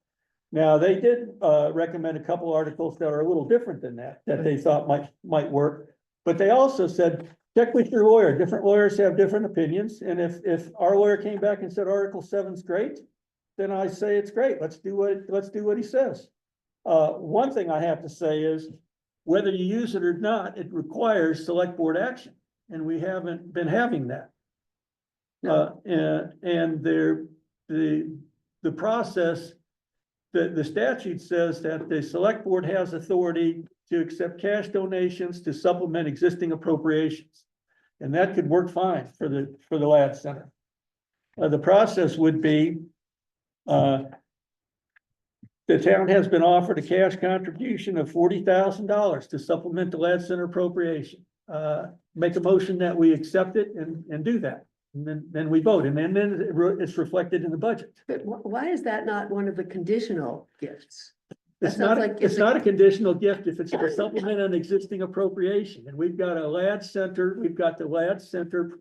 Now, they did recommend a couple articles that are a little different than that they thought might work. But they also said, check with your lawyer. Different lawyers have different opinions. And if our lawyer came back and said Article 7's great, then I say it's great. Let's do what he says. One thing I have to say is, whether you use it or not, it requires select board action, and we haven't been having that. And the process, the statute says that the select board has authority to accept cash donations to supplement existing appropriations. And that could work fine for the Ladd Center. The process would be, the town has been offered a cash contribution of $40,000 to supplement the Ladd Center appropriation. Make a motion that we accept it and do that. And then we vote, and then it's reflected in the budget. But why is that not one of the conditional gifts? It's That sounds not, like it's not a conditional gift if it's to supplement an existing appropriation, and we've got a Ladd Center, we've got the Ladd Center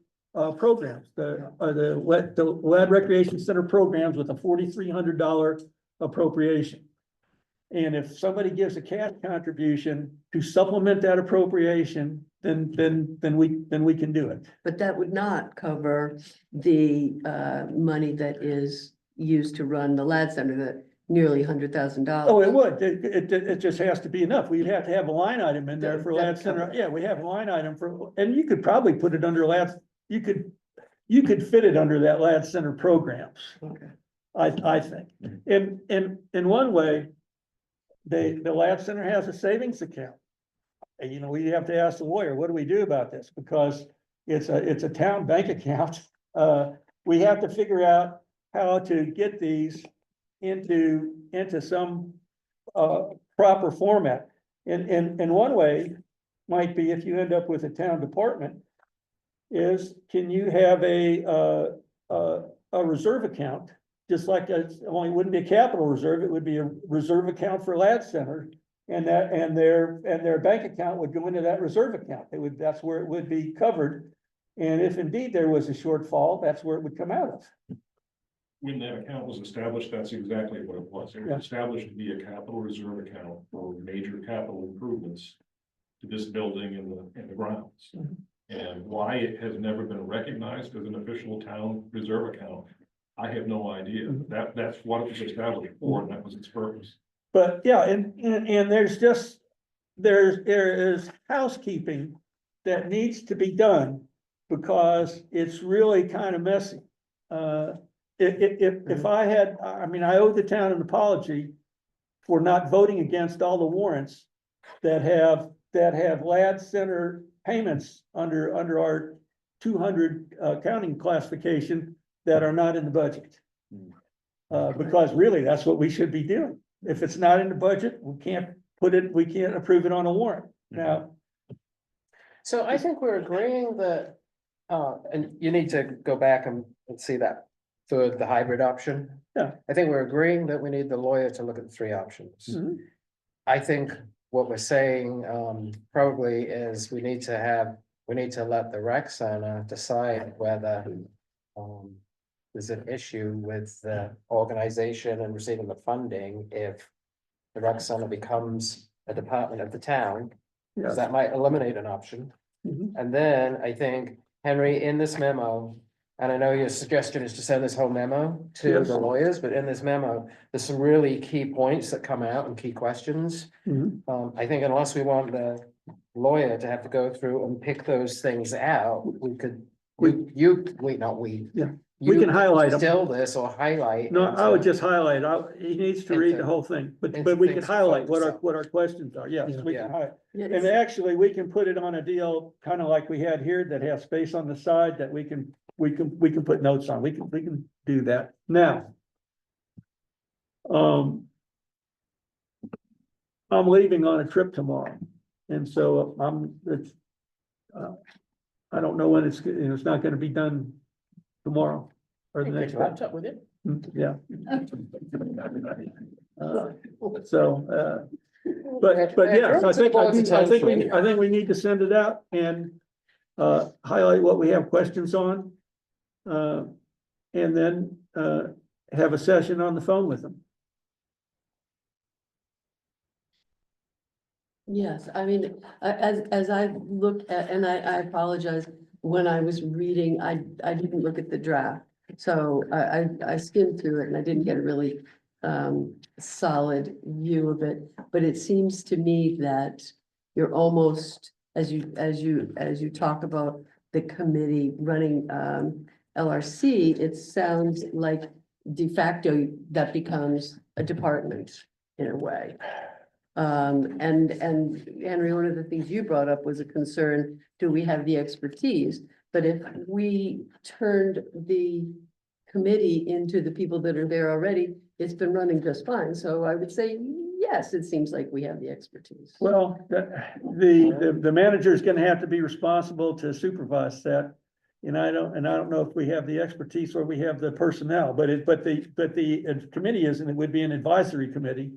programs, the Ladd Recreation Center programs with a $4,300 appropriation. And if somebody gives a cash contribution to supplement that appropriation, then we can do it. But that would not cover the money that is used to run the Ladd Center, the nearly $100,000. Oh, it would. It just has to be enough. We'd have to have a line item in there for Ladd Center. Yeah, we have a line item for, and you could probably put it under Ladd, you could fit it under that Ladd Center programs. Okay. I think. In one way, the Ladd Center has a savings account. And, we have to ask the lawyer, what do we do about this? Because it's a town bank account. We have to figure out how to get these into some proper format. And one way might be, if you end up with a town department, is can you have a reserve account, just like only wouldn't be a capital reserve, it would be a reserve account for Ladd Center. And their bank account would go into that reserve account. That's where it would be covered. And if indeed there was a shortfall, that's where it would come out of. When that account was established, that's exactly what it was. It was established to be a capital reserve account for major capital improvements to this building and the grounds. And why it has never been recognized as an official town reserve account, I have no idea. That's what it was established for, and that was its purpose. But yeah, and there is housekeeping that needs to be done because it's really kind of messy. If I had, I owe the town an apology for not voting against all the warrants that have Ladd Center payments under our 200 accounting classification that are not in the budget. Because really, that's what we should be doing. If it's not in the budget, we can't approve it on a warrant. Now, So I think we're agreeing that And you need to go back and see that the hybrid option. Yeah. I think we're agreeing that we need the lawyer to look at the three options. Mhm. I think what we're saying, probably is we need to let the rec center decide whether, there's an issue with the organization and receiving the funding if the rec center becomes a department of the town, Yeah. because that might eliminate an option. Mhm. And then I think, Henry, in this memo, and I know your suggestion is to send this whole memo to Yes. the lawyers, but in this memo, there's some really key points that come out and key questions. Mhm. I think unless we want the lawyer to have to go through and pick those things out, we could, not we. Yeah. We You can highlight 'em. Still this or highlight. No, I would into- just highlight, he needs to read the whole thing, but into we things can to highlight focus what on. our questions are, yes, we Yeah. can highlight. Yeah, And it's- actually, we can put it on a deal, kind of like we had here, that has space on the side that we can put notes on, we can do that now. I'm leaving on a trip tomorrow, and so I don't know when it's not gonna be done tomorrow. Or the next day. Laptop with it? Yeah. So, but yes, I think we need to send it out and highlight what we have questions on. And then have a session on the phone with them. Yes, I mean, as I look at, and I apologize, when I was reading, I didn't look at the draft. So I skimmed through it and I didn't get a really solid view of it. But it seems to me that you're almost, as you talk about the committee running LRC, it sounds like de facto that becomes a department in a way. And Henry, one of the things you brought up was a concern, do we have the expertise? But if we turned the committee into the people that are there already, it's been running just fine. So I would say, yes, it seems like we have the expertise. Well, the manager is gonna have to be responsible to supervise that. And I don't know if we have the expertise or we have the personnel, but the committee isn't, it would be an advisory committee.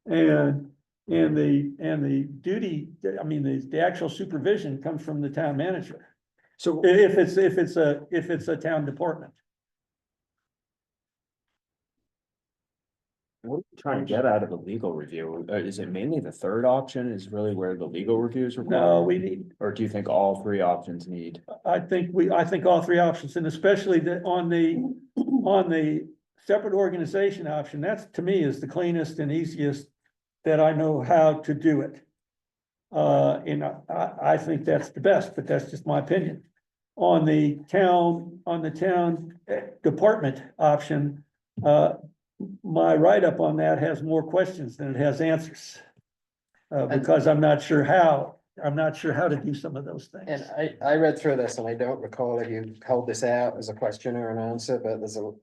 And the duty, I mean, the actual supervision comes from the town manager. So If it's a town department. what are you trying to get out of a legal review? Is it mainly the third option is really where the legal reviews are? No, we need, Or do you think all three options need? I think all three options, and especially on the separate organization option, that's to me is the cleanest and easiest that I know how to do it. And I think that's the best, but that's just my opinion. On the town department option, my write-up on that has more questions than it has answers. Because I'm not sure how to do some of those things. And I read through this and I don't recall if you held this out as a question or an answer, but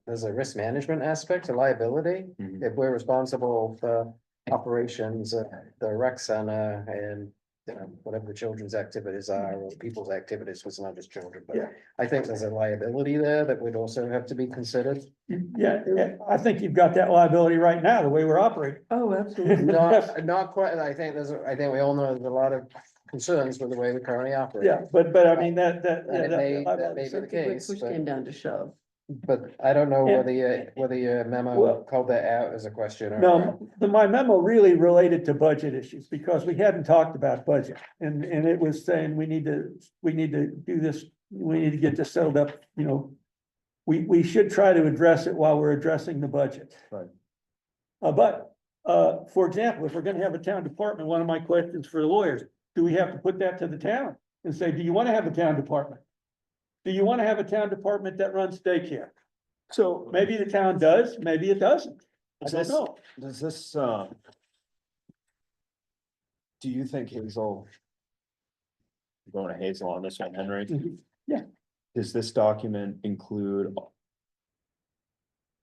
there's a risk management aspect to liability. Mhm. If we're responsible for operations at the rec center and, you know, whatever the children's activities are or people's activities, was not just children, but Yeah. I think there's a liability there that would also have to be considered. Yeah, I think you've got that liability right now, the way we're operating. Oh, absolutely. Not quite, I think we all know there's a lot of concerns with the way we currently operate. Yeah, but I mean, that. And it may be the When case, push but. came down to shove. But I don't know Yeah. whether your memo Well- called that out as a question or. No, my memo really related to budget issues because we hadn't talked about budget and it was saying we need to do this, we need to get this settled up, you know. We should try to address it while we're addressing the budget. Right. For example, if we're gonna have a town department, one of my questions for the lawyers, do we have to put that to the town and say, do you want to have a town department? Do you want to have a town department that runs daycare? So maybe the town does, maybe it doesn't. I Is don't this- know. Does this, do you think Hazel? Going to Hazel on this one, Henry? Mhm. Yeah. Does this document include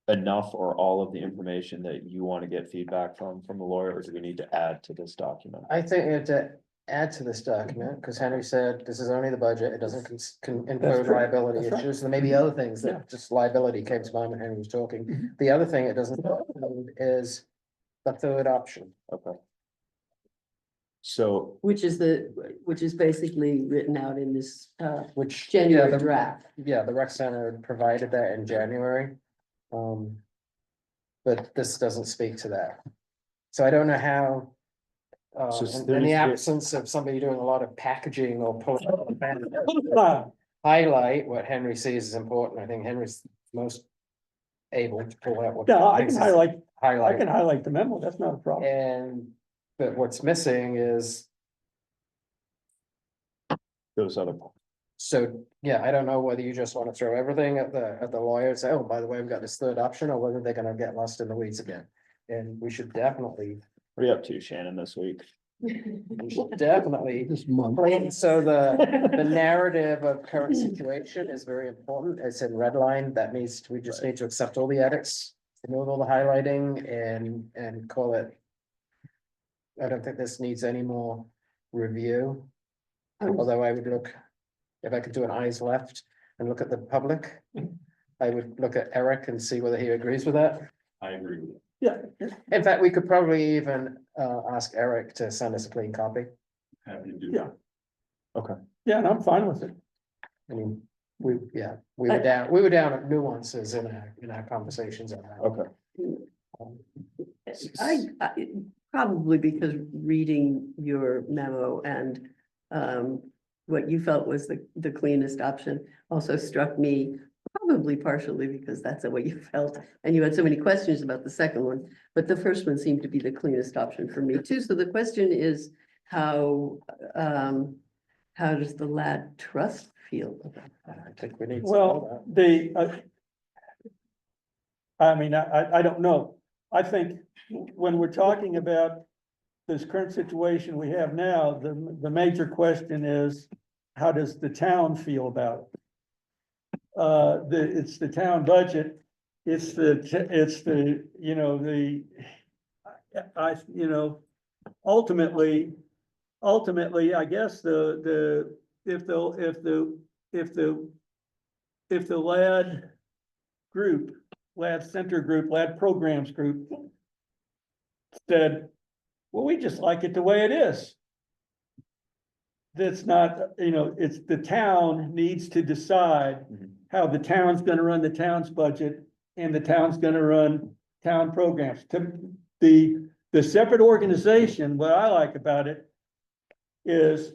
enough or all of the information that you want to get feedback from the lawyer, or do we need to add to this document? I think we have to add to this document, because Henry said this is only the budget, it doesn't can That's include true. liability That's right. issues, there may be other things Yeah. that just liability came to mind when Henry was talking. Mhm. The other thing it doesn't include is the third option. Okay. So, Which is basically written out in this, Which. January yeah, the- draft. Yeah, the rec center provided that in January. But this doesn't speak to that. So I don't know how. So In the there's- absence of somebody doing a lot of packaging or pulling out the pen, highlight what Henry sees as important. I think Henry's most able to pull out what. Yeah, I makes can us highlight, I Highlight. can highlight the memo, that's not a problem. And, but what's missing is, those other, so, yeah, I don't know whether you just want to throw everything at the lawyer and say, oh, by the way, we've got this third option, or whether they're gonna get lost in the weeds again. And we should definitely, what are you up to, Shannon, this week? we should definitely. This month. So the narrative of current situation is very important. It's in red line. That means we just need to accept all the edits, remove all the highlighting and call it. I don't think this needs any more review. Although I would look, if I could do an eyes left and look at the public, I would look at Eric and see whether he agrees with that. I agree with it. Yeah, In fact, we could probably even ask Eric to send us a clean copy. Happy to do Yeah. that. yeah, and I'm fine with it. I mean, we were down at nuances in our conversations on that. Okay, I probably because reading your memo and what you felt was the cleanest option also struck me, probably partially because that's the way you felt, and you had so many questions about the second one, but the first one seemed to be the cleanest option for me too. So the question is, how does the Lad Trust feel about that? I think we need. to know Well, I mean, I don't know. I think when we're talking about this current situation we have now, the major question is, how does the town feel about it? It's the town budget, it's the, you know, ultimately, I guess if the LAD group, LAD center group, LAD programs group said, well, we just like it the way it is. That's not, it's the town needs to decide Mhm. how the town's gonna run the town's budget and the town's gonna run town programs. The separate organization, what I like about it is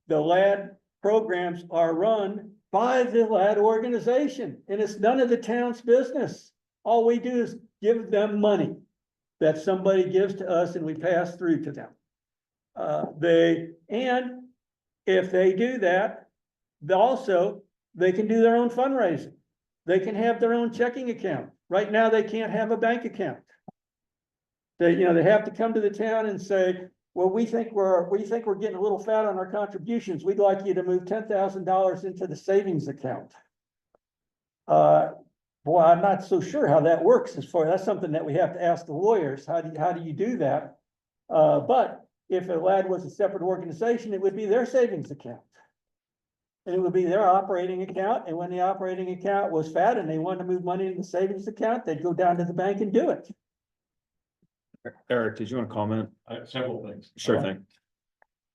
the LAD programs are run by the LAD organization, and it's none of the town's business. All we do is give them money that somebody gives to us and we pass through to them. And if they do that, they can do their own fundraising. They can have their own checking account. Right now, they can't have a bank account. They have to come to the town and say, well, we think we're getting a little fat on our contributions. We'd like you to move $10,000 into the savings account. Boy, I'm not so sure how that works that's something that we have to ask the lawyers. How do you do that? But if a LAD was a separate organization, it would be their savings account. And it would be their operating account. And when the operating account was fat and they wanted to move money into the savings account, they'd go down to the bank and do it. Eric, did you want to comment? Several things. Sure thing.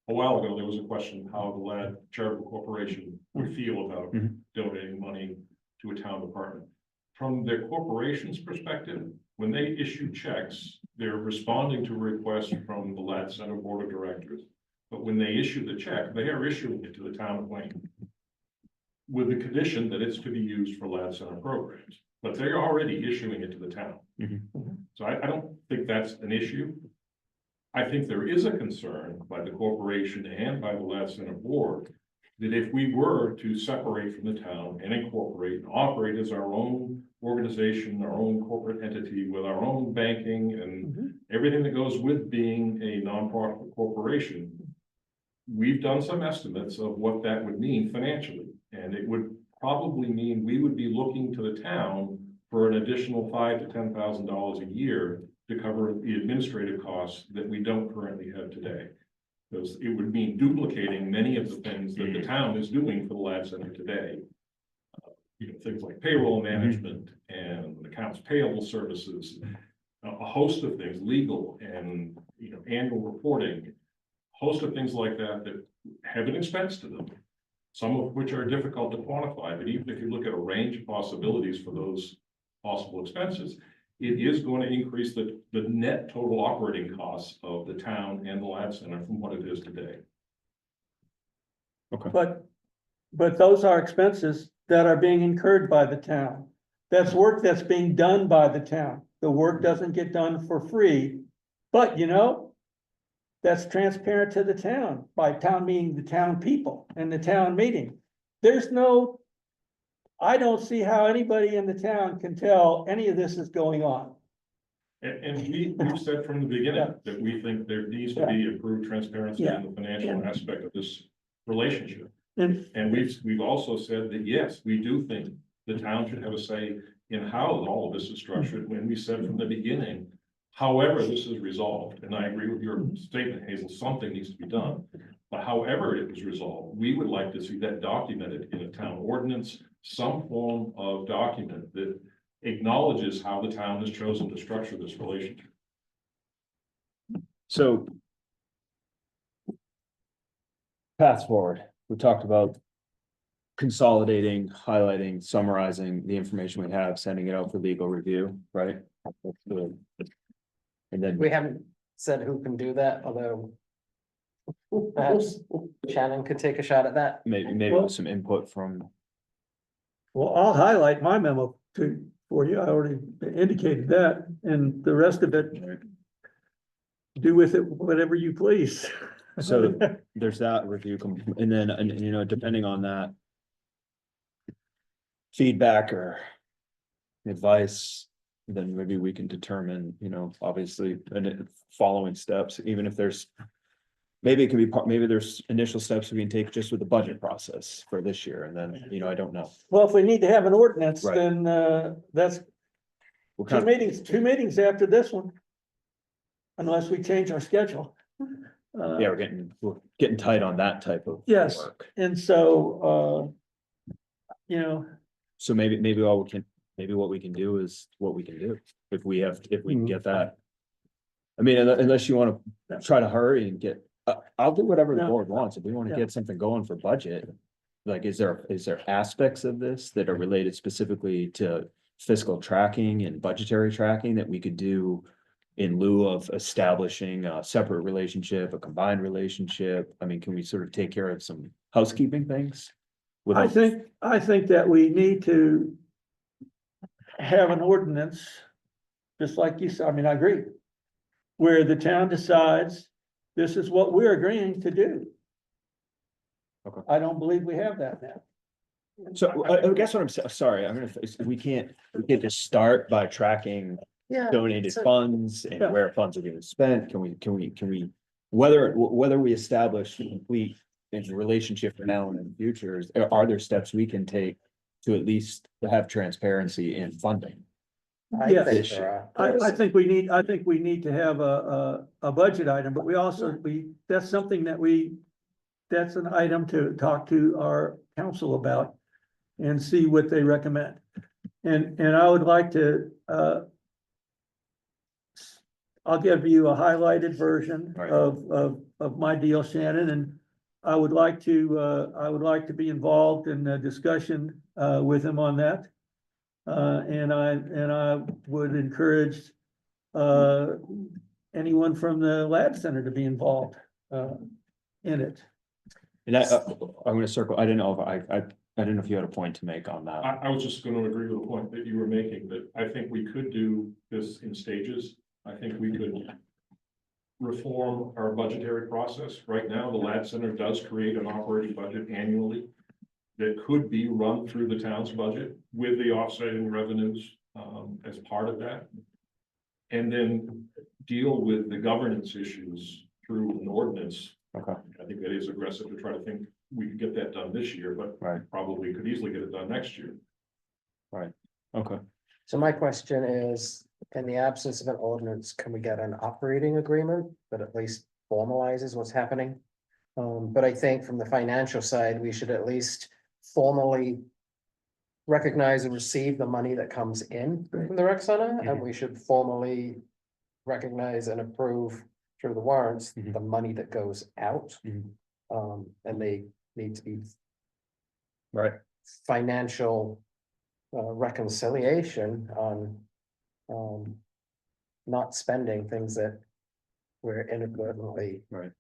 A while ago, there was a question how the LAD charitable corporation would feel about Mhm. donating money to a town department. From their corporation's perspective, when they issue checks, they're responding to a request from the LAD Center Board of Directors. But when they issue the check, they are issuing it to the town of Wayne with the condition that it's to be used for LAD Center programs, but they're already issuing it to the town. Mhm. So I don't think that's an issue. I think there is a concern by the corporation and by the LAD Center Board that if we were to separate from the town and incorporate and operate as our own organization, our own corporate entity with our own banking and everything that goes with being a nonprofit corporation, we've done some estimates of what that would mean financially. And it would probably mean we would be looking to the town for an additional $5,000 to $10,000 a year to cover the administrative costs that we don't currently have today. Because it would mean duplicating many of the things that the town is doing for the Lab Center today. Things like payroll management and accounts payable services, a host of things, legal and, annual reporting. Host of things like that that have an expense to them, some of which are difficult to quantify, but even if you look at a range of possibilities for those possible expenses, it is going to increase the net total operating costs of the town and the Lab Center from what it is today. But those are expenses that are being incurred by the town. That's work that's being done by the town. The work doesn't get done for free, but that's transparent to the town, by town meaning the town people and the town meeting. I don't see how anybody in the town can tell any of this is going on. And we've said from the beginning that we think there needs to be improved transparency in the financial aspect of this relationship. And we've also said that, yes, we do think the town should have a say in how all of this is structured, when we said from the beginning, however this is resolved, and I agree with your statement, Hazel, something needs to be done. But however it is resolved, we would like to see that documented in a town ordinance, some form of document that acknowledges how the town has chosen to structure this relationship. So. Path forward, we talked about consolidating, highlighting, summarizing the information we have, sending it out for legal review, right? And then, We haven't said who can do that, although perhaps Shannon could take a shot at that. maybe with some input from, Well, I'll highlight my memo for you. I already indicated that, and the rest of it, do with it whatever you please. so there's that review, and then, depending on that. Feedback or advice, then maybe we can determine, obviously, and following steps, even if there's. Maybe it can be maybe there's initial steps we can take just with the budget process for this year, and then, I don't know. Well, if we need to have an ordinance, Right. then that's We're two kind of, two meetings after this one. Unless we change our schedule. yeah, we're getting tight on that type of Yes. work. And so, So maybe what we can do is what we can do, if we can get that. I mean, unless you wanna try to hurry and get, I'll do whatever the No. board wants, if we wanna get something going for budget. Like, is there aspects of this that are related specifically to fiscal tracking and budgetary tracking that we could do? In lieu of establishing a separate relationship, a combined relationship, I mean, can we sort of take care of some housekeeping things? I Without- think that we need to have an ordinance, just like you said, I mean, I agree. Where the town decides, this is what we're agreeing to do. Okay. I don't believe we have that now. So I guess what sorry, we can't just start by tracking Yeah. donated so- funds and Yeah. where funds are getting spent. Can we, whether we establish a complete relationship for now and in the future, are there steps we can take to at least have transparency in funding? I Yes. think there are. I think we need to have a budget item, but we also, that's something that's an item to talk to our council about and see what they recommend. And I would like to, I'll give you a highlighted version Right. of my deal, Shannon, and I would like to be involved in a discussion, with him on that. And I would encourage, anyone from the Lab Center to be involved, in it. And I'm gonna circle, I didn't know if you had a point to make on that. I was just gonna agree with the point that you were making, that I think we could do this in stages. I think we could reform our budgetary process. Right now, the Lab Center does create an operating budget annually that could be run through the town's budget with the offsetting revenues as part of that. And then deal with the governance issues through an ordinance. Okay. I think that is aggressive to try to think we could get that done this year, but Right. probably could easily get it done next year. Okay, So my question is, in the absence of an ordinance, can we get an operating agreement that at least formalizes what's happening. But I think from the financial side, we should at least formally recognize and receive the money that comes in from the rec center, and we should formally recognize and approve through the warrants, Mhm. the money that goes out. Mhm. And they need to be Right. financial reconciliation on not spending things that we're inadvertently. Right.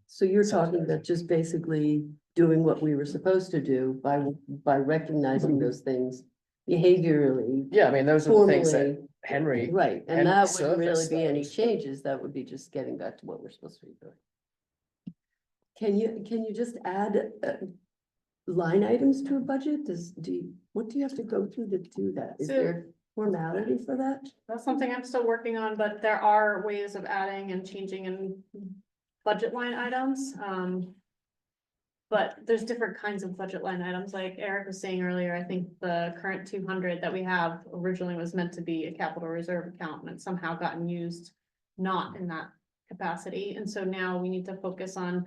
So you're talking that just basically doing what we were supposed to do by recognizing those things behaviorally, Yeah, I mean, those are the things that formally, Henry, right, and and that wouldn't really surface be any those. changes, that would be just getting back to what we're supposed to be doing. Can you just add line items to a budget? What do you have to go through to do that? Is So- there formality for that? That's something I'm still working on, but there are ways of adding and changing in budget line items. But there's different kinds of budget line items, like Eric was saying earlier, I think the current 200 that we have originally was meant to be a capital reserve account, and it's somehow gotten used not in that capacity, and so now we need to focus on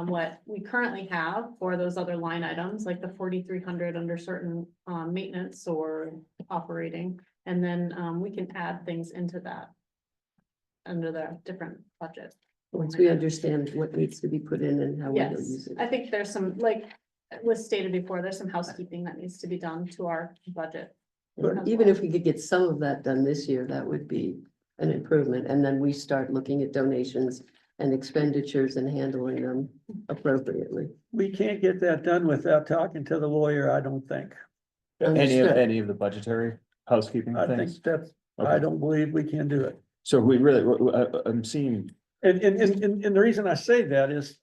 what we currently have for those other line items, like the 4,300 under certain maintenance or operating, and then we can add things into that under the different budget. Once we understand what needs to be put in and how we're gonna use Yes, it. I think there's some, like was stated before, there's some housekeeping that needs to be done to our budget. But as even well. if we could get some of that done this year, that would be an improvement, and then we start looking at donations and expenditures and handling them appropriately. We can't get that done without talking to the lawyer, I don't think. Understood. Any of the budgetary housekeeping I think things? that's, I Okay. don't believe we can do it. So we really, I'm seeing, And the reason I say that is,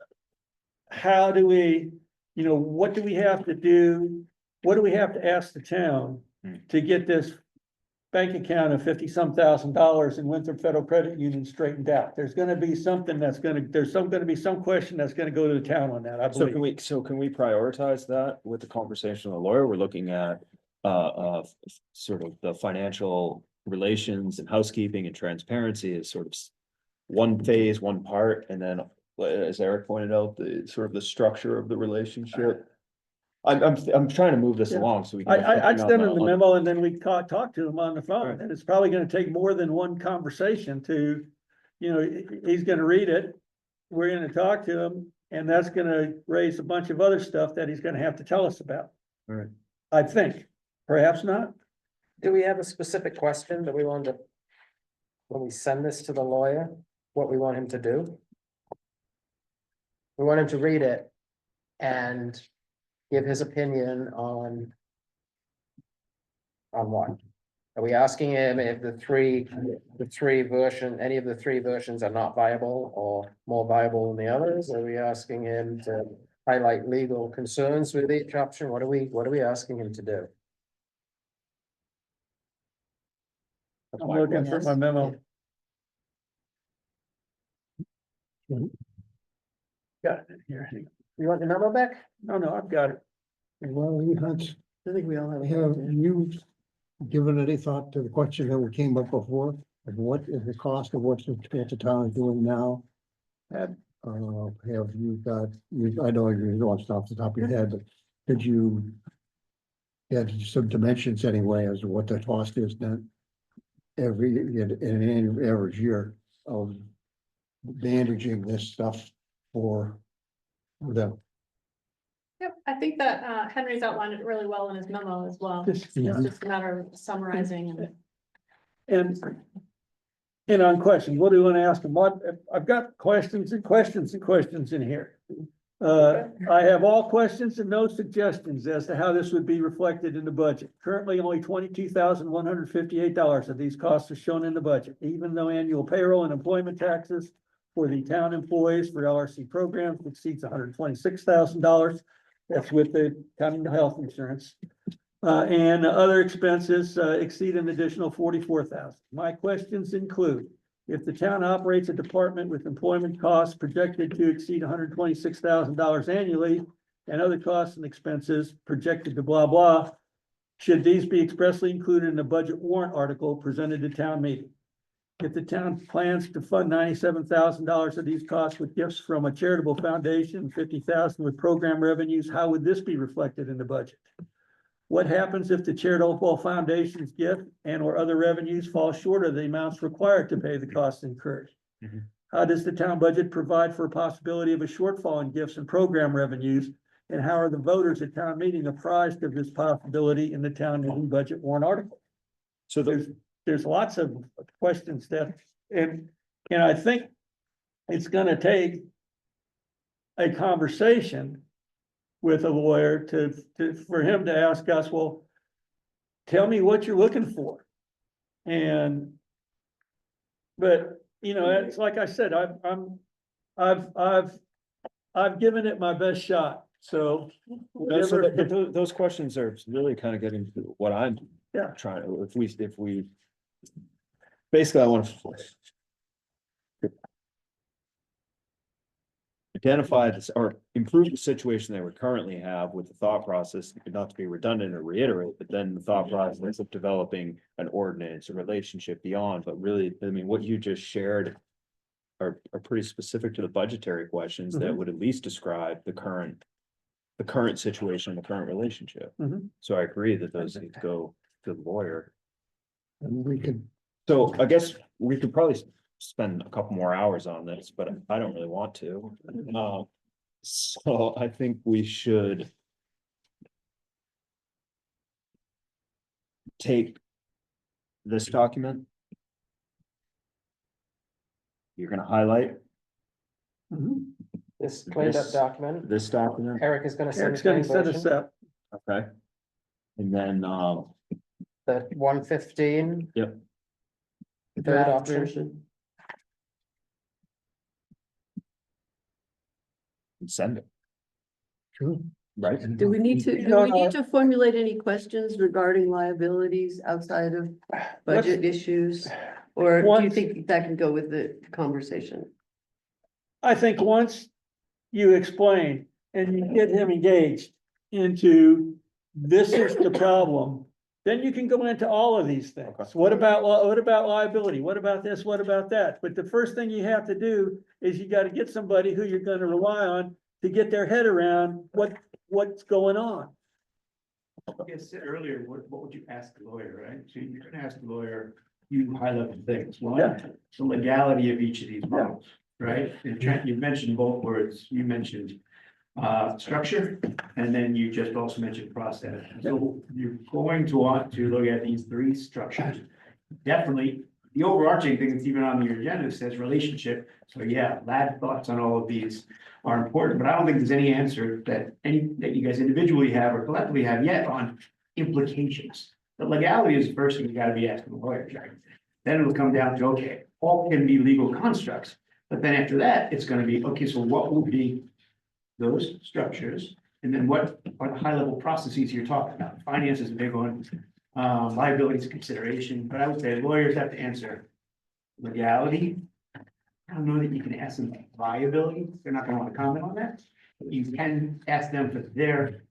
how do we, what do we have to do? What do we have to ask the town to get this bank account of 50-some thousand dollars in Winthrop Federal Credit Union straightened out? There's gonna be something gonna be some question that's gonna go to the town on that, I so believe. can we prioritize that with the conversation with the lawyer? We're looking at sort of the financial relations and housekeeping and transparency is sort of one phase, one part, and then as Eric pointed out, the sort of the structure of the relationship. I'm trying to move this Yeah. along so we can. I'd send him the memo and then we talk to him on the phone, Right. and it's probably gonna take more than one conversation to, he's gonna read it. We're gonna talk to him, and that's gonna raise a bunch of other stuff that he's gonna have to tell us about. All right. I think, perhaps not. Do we have a specific question that we want to, when we send this to the lawyer, what we want him to do? We want him to read it and give his opinion on what? Are we asking him if any of the three versions are not viable or more viable than the others? Are we asking him to highlight legal concerns with each option? What are we asking him to do? I'm looking for my memo. Got it here. You want the memo back? No, I've got it. Well, Hans, I think we all have. have you given any thought to the question that we came up before? Of what is the cost of what the town is doing now? Have- Have you got, I know you don't want to off the top of your head, but could you get some dimensions anyway as to what the cost is then? In an annual average year of managing this stuff for them. Yep, I think that Henry's outlined it really well in his memo as well. It's just a matter of summarizing and. And on questions, what do you want to ask them? I've got questions and questions and questions in here. I have all questions and no suggestions as to how this would be reflected in the budget. Currently, only $22,158 of these costs are shown in the budget, even though annual payroll and employment taxes for the town employees for LRC programs exceeds $126,000. That's with the county health insurance. And other expenses exceed an additional $44,000. My questions include, if the town operates a department with employment costs projected to exceed $126,000 annually and other costs and expenses projected to blah, blah, should these be expressly included in the budget warrant article presented to town meeting? if the town plans to fund $97,000 of these costs with gifts from a charitable foundation, 50,000 with program revenues, how would this be reflected in the budget? What happens if the charitable foundation's gift and or other revenues fall short of the amounts required to pay the costs incurred? Mhm. How does the town budget provide for a possibility of a shortfall in gifts and program revenues? And how are the voters at town meeting apprised of this possibility in the town meeting budget warrant article? So the, There's lots of questions that, and I think it's gonna take a conversation with a lawyer for him to ask us, well, tell me what you're looking for. But, you know, it's like I said, I've given it my best shot, so. those questions are really kind of getting to what I'm Yeah. trying to, if we. Basically, I want to. Identify this or improve the situation that we currently have with the thought process, not to be redundant or reiterate, but then the thought process of developing an ordinance, a relationship beyond, but really, I mean, what you just shared. Are pretty specific to the budgetary questions that Mhm. would at least describe the current situation, the current relationship. Mhm. So I agree that those need to go to the lawyer. And we could, So I guess we could probably spend a couple more hours on this, but I don't really want to. So I think we should. Take. This document. You're gonna highlight Mhm. This cleaned up This- document, this document, Eric is gonna send Eric's the gonna planning set us version, up. okay? And then, the 115. Yep. Third Draft option. version. send it, sure. right? Do we need to, do No, we no. need to formulate any questions regarding liabilities outside of budget issues? Or do you Once- think that can go with the conversation? I think once you explain and you get him engaged into this is the problem, then you can go into all of these things. Okay. What about liability? What about this? What about that? But the first thing you have to do is you gotta get somebody who you're gonna rely on to get their head around what's going on. Like I said earlier, what would you ask the lawyer, right? So you're gonna ask the lawyer, you high level things, Yeah. one, the legality of each of these models, right? And Trent, you mentioned both words, you mentioned structure, and then you just also mentioned process. So you're going to want to look at these three structures. Definitely, the overarching thing that's even on your agenda says relationship, so yeah, lad thoughts on all of these are important, but I don't think there's any answer that you guys individually have or collectively have yet on implications. The legality is the first thing you gotta be asking the lawyers, right? Then it'll come down to, okay, all can be legal constructs, but then after that, it's gonna be, okay, so what will be those structures? And then what are the high level processes you're talking about? Finance is a big one, liability is a consideration, but I would say lawyers have to answer legality. I don't know that you can ask them viability, they're not gonna want to comment on that. But you can ask them for their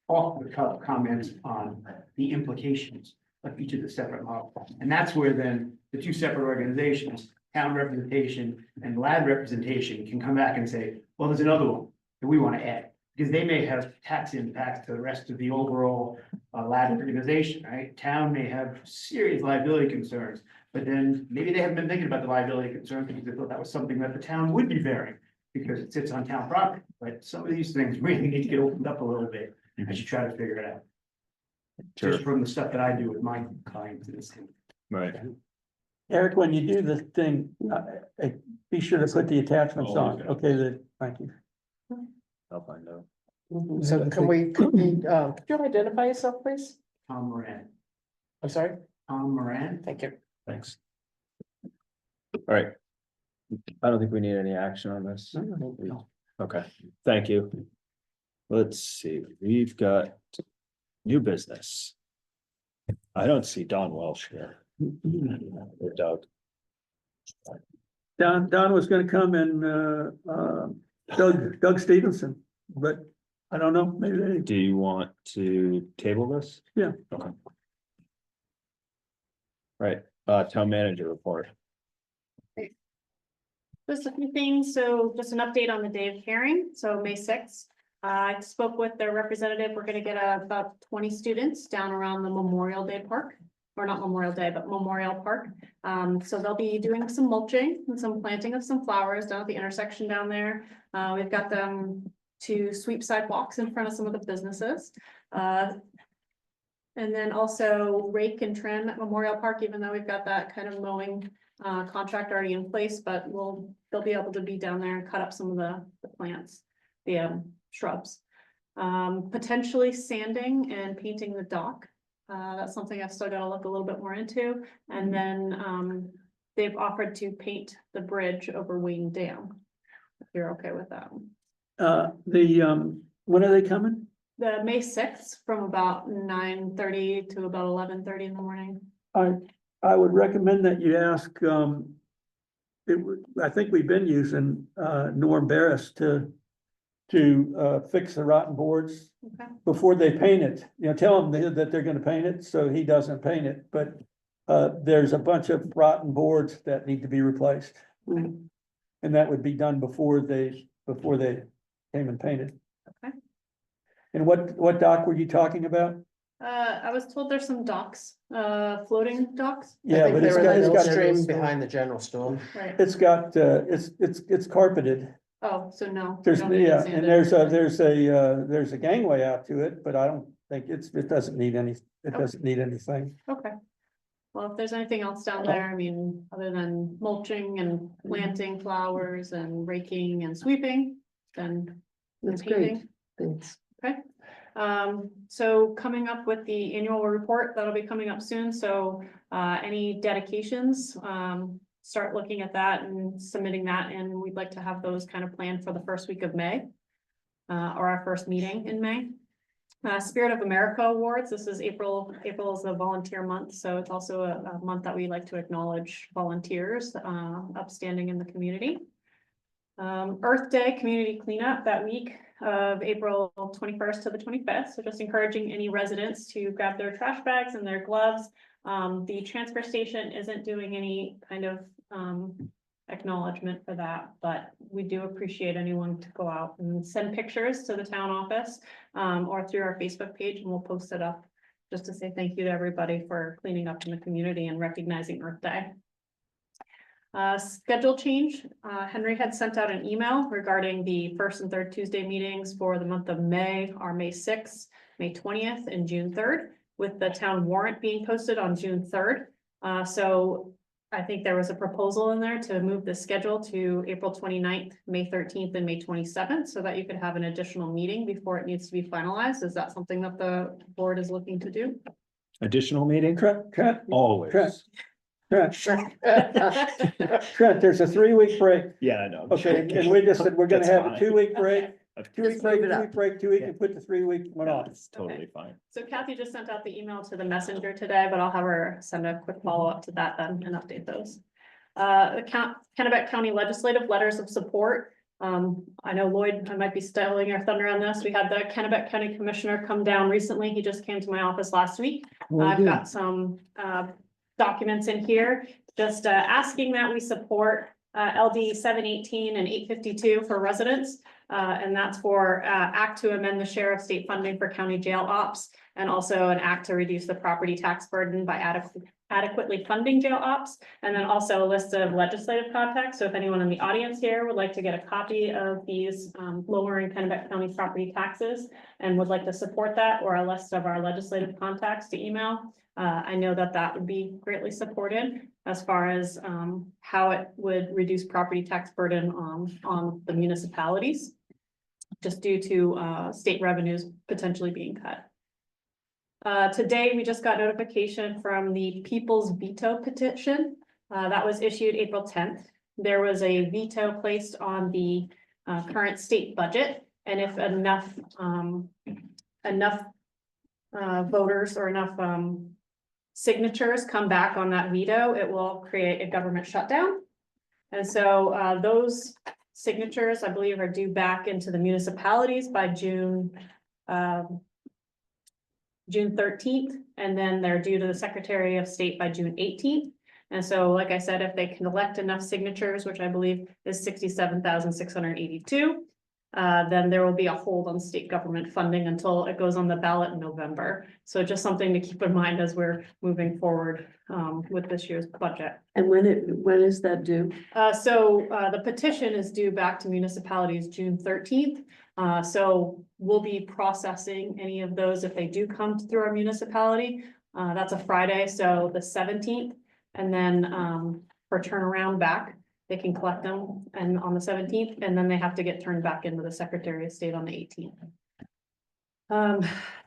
off the cuff comments on the implications of each of the separate models. And that's where then the two separate organizations, town representation and lad representation, can come back and say, well, there's another one that we want to add. Because they may have tax impacts to the rest of the overall lad organization, right? Town may have serious liability concerns, but then maybe they haven't been thinking about the liability concerns because they thought that was something that the town would be bearing because it sits on town property. But some of these things really need to get opened up a little bit as you try to figure it out. Sure, Just from the stuff that I do with my clients in this thing. right. Eric, when you do the thing, be sure to put the attachments on. Okay, thank you. I'll find out. So could you identify yourself, please? Tom Moran, I'm sorry, Tom Moran. thank you. Thanks. All right. I don't think we need any action on this. Okay, thank you. Let's see, we've got new business. I don't see Don Welsh here. Or Doug. Don was gonna come and, Doug Stevenson, but I don't know, maybe they. Do you want to table this? Yeah. Okay. Right, town manager report. Just a few things, so just an update on the day of hearing, so May sixth. I spoke with their representative, we're gonna get about 20 students down around the Memorial Day Park. Or not Memorial Day, but Memorial Park. So they'll be doing some mulching and some planting of some flowers down at the intersection down there. We've got them to sweep sidewalks in front of some of the businesses. And then also rake and trim at Memorial Park, even though we've got that kind of mowing contract already in place, but they'll be able to be down there and cut up some of the plants, the shrubs. Potentially sanding and painting the dock. That's something I've still got to look a little bit more into. And then they've offered to paint the bridge over Wayne Dam. If you're okay with that. When are they coming? The May sixth from about 9:30 to about 11:30 in the morning. I would recommend that you ask, I think we've been using, Norm Barris to fix the rotten boards Okay. before they paint it. You know, tell them that they're gonna paint it, so he doesn't paint it, but, there's a bunch of rotten boards that need to be replaced. Okay. And that would be done before they came and painted. Okay. And what dock were you talking about? I was told there's some docks, floating docks. I Yeah, think but they it's were got, the it's got, stream behind the general store. Right. it's got, it's carpeted. Oh, so no. we There's, don't need it yeah, sanded. and there's a gangway out to it, but I don't think it doesn't need anything. Okay. Well, if there's anything else down there, I mean, other than mulching and planting flowers and raking and sweeping, then. That's painting. great, thanks. Okay, so coming up with the annual report, that'll be coming up soon, so, any dedications, start looking at that and submitting that, and we'd like to have those kind of planned for the first week of May. Or our first meeting in May. Spirit of America Awards, this is April is a volunteer month, so it's also a month that we like to acknowledge volunteers, upstanding in the community. Earth Day Community Cleanup that week of April 21st to the 25th. So just encouraging any residents to grab their trash bags and their gloves. The transfer station isn't doing any kind of acknowledgement for that, but we do appreciate anyone to go out and send pictures to the town office or through our Facebook page, and we'll post it up just to say thank you to everybody for cleaning up in the community and recognizing Earth Day. Schedule change. Henry had sent out an email regarding the first and third Tuesday meetings for the month of May, are May 6th, May 20th, and June 3rd, with the town warrant being posted on June 3rd. So I think there was a proposal in there to move the schedule to April 29th, May 13th, and May 27th, so that you could have an additional meeting before it needs to be finalized. Is that something that the board is looking to do? Additional meeting? Trent, Always. Trent. There's a 3-week break. Yeah, I know. Okay, and we just said we're gonna That's have a fine. 2-week break, Just move it up. 2 week, and put the 3-week one on. That's totally fine. So Kathy just sent out the email to the messenger today, but I'll have her send a quick follow-up to that then and update those. The Kennebec County Legislative Letters of Support. I know Lloyd, I might be stealing your thunder on this. We had the Kennebec County Commissioner come down recently. He just came to my office last week. I've got some documents in here, just asking that we support LD 718 and 852 for residents. And that's for act to amend the share of state funding for county jail ops, and also an act to reduce the property tax burden by adequately funding jail ops, and then also a list of legislative contacts. So if anyone in the audience here would like to get a copy of these lowering Kennebec County property taxes and would like to support that, or a list of our legislative contacts to email, I know that that would be greatly supported as far as how it would reduce property tax burden on the municipalities, just due to state revenues potentially being cut. Today, we just got notification from the People's Veto Petition that was issued April 10th. There was a veto placed on the current state budget, and if enough voters or enough signatures come back on that veto, it will create a government shutdown. And so those signatures, I believe, are due back into the municipalities by June 13th, and then they're due to the Secretary of State by June 18th. And so, like I said, if they can collect enough signatures, which I believe is 67,682. Then there will be a hold on state government funding until it goes on the ballot in November. So just something to keep in mind as we're moving forward with this year's budget. And when is that due? The petition is due back to municipalities June 13th. So we'll be processing any of those if they do come through our municipality. That's a Friday, so the 17th. And then for turnaround back, they can collect them and on the 17th, and then they have to get turned back into the Secretary of State on the 18th.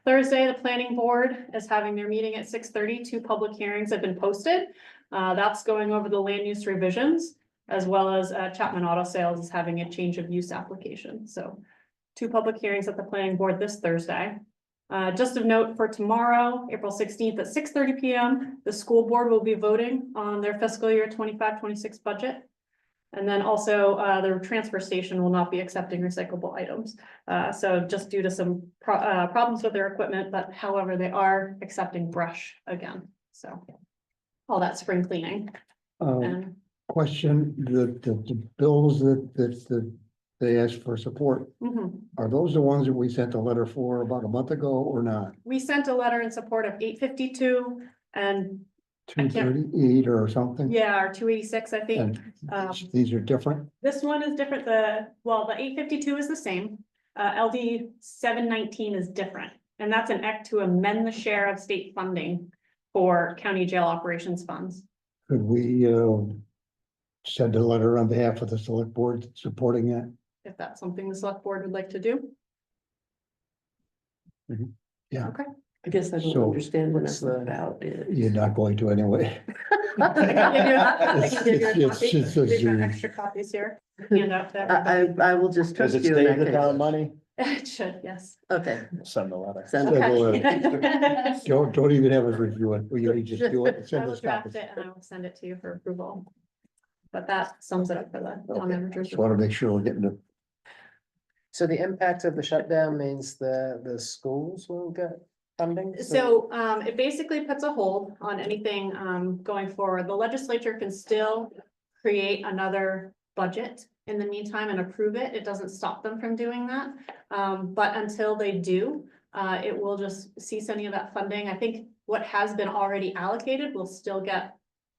Thursday, the planning board is having their meeting at 6:30. 2 public hearings have been posted. That's going over the land use revisions, as well as Chapman Auto Sales is having a change of use application. So 2 public hearings at the planning board this Thursday. Just of note for tomorrow, April 16th at 6:30 PM, the school board will be voting on their fiscal year 25-26 budget. And then also, the transfer station will not be accepting recyclable items. So just due to some problems with their equipment, but however, they are accepting brush again, so. All that spring cleaning and. Question, the bills that they asked for support, Mhm. are those the ones that we sent a letter for about a month ago or not? We sent a letter in support of 852 and, I can't- 238 or something? yeah, or 286, I think. And these are different? This one is different, the 852 is the same, LD 719 is different. And that's an act to amend the share of state funding for county jail operations funds. Could we send a letter on behalf of the select board supporting that? If that's something the select board would like to do. I guess I don't So, understand what what's it's the- about. You're not going to anyway. I can give you a It's- copy. it's a We've got Zoom. extra copies here. Hand out to everybody. I will just Does trust it you in save that the town case. money? It should, yes. Okay. Send the letter. Send Send it. a letter. Okay. Don't even have us review it, you just do it, and I send will us draft copies. it and I will send it to you for approval. But that sums it up for the town managers. Just want to make sure we're getting the, So the impact of the shutdown means the schools will get funding? So it basically puts a hold on anything going forward. The legislature can still create another budget in the meantime and approve it. It doesn't stop them from doing that. But until they do, it will just cease any of that funding. I think what has been already allocated will still get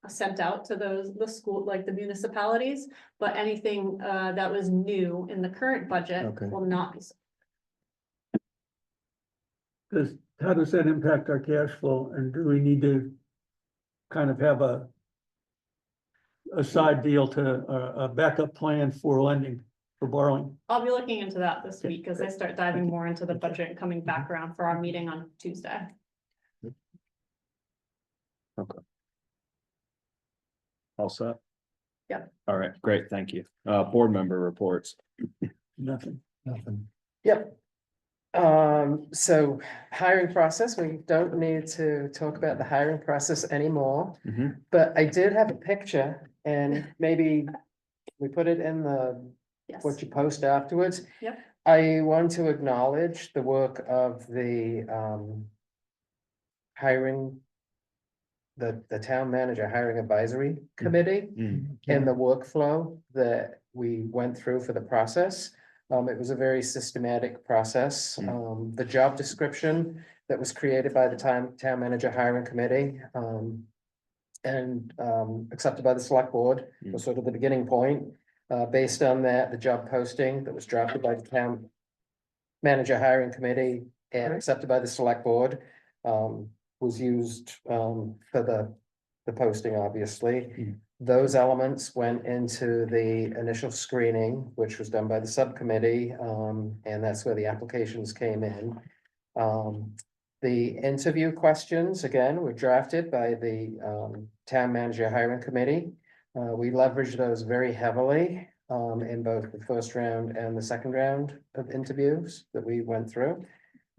sent out to the school, like the municipalities, but anything that was new in the current budget Okay. will not be. How does that impact our cash flow? And do we need to kind of have a side deal to a backup plan for lending, for borrowing? I'll be looking into that this week as I start diving more into the budget and coming back around for our meeting on Tuesday. All set? Yep. All right, great, thank you. Board member reports. Nothing. nothing. Yep. So hiring process, we don't need to talk about the hiring process anymore, Mhm. but I did have a picture and maybe we put it in Yes. what you post afterwards. Yep. I want to acknowledge the work of the hiring. The town manager hiring advisory committee Mm. and the workflow that we went through for the process. It was a very systematic process. The job description that was created by the town manager hiring committee. And accepted by the select board was sort of the beginning point. Based on that, the job posting that was drafted by the town manager hiring committee and accepted by the select board. Was used for the posting, obviously. Those elements went into the initial screening, which was done by the subcommittee, and that's where the applications came in. The interview questions, again, were drafted by the town manager hiring committee. We leveraged those very heavily in both the first round and the second round of interviews that we went through.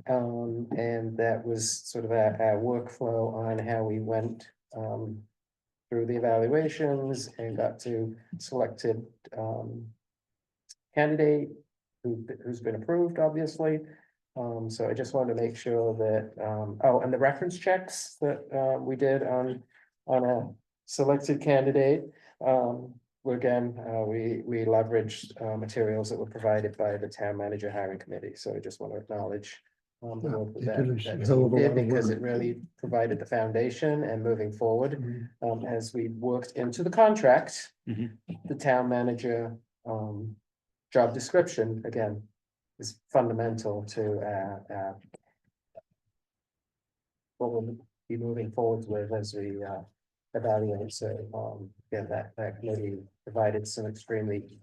And that was sort of our workflow on how we went through the evaluations and got to selected candidate who's been approved, obviously. So I just wanted to make sure that, and the reference checks that we did on a selected candidate. We leveraged materials that were provided by the town manager hiring committee, so I just want to acknowledge the Yeah, work they that did a that hell of team a did, lot of because work. it really provided the foundation and moving forward. Mhm. As we worked into the contract, Mhm. the town manager, job description, again, is fundamental to, what we'll be moving forward with as we, evaluate. So, yeah, that committee provided some extremely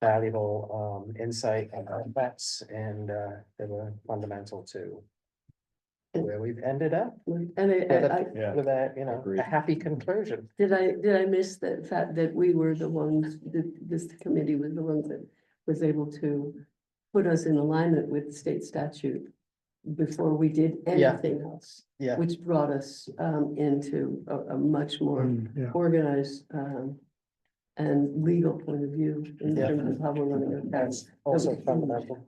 valuable, insight and artifacts, and, they were fundamental to where we've ended up And Yeah. with a, you know, Agreed. a happy conclusion. did I miss the fact that we were the ones, that this committee was the ones that was able to put us in alignment with state statute before we did Yeah. anything else, Yeah. which brought us into a much more Yeah, organized and legal point of view in Yeah. terms of how we're running our That's towns. also fundamental.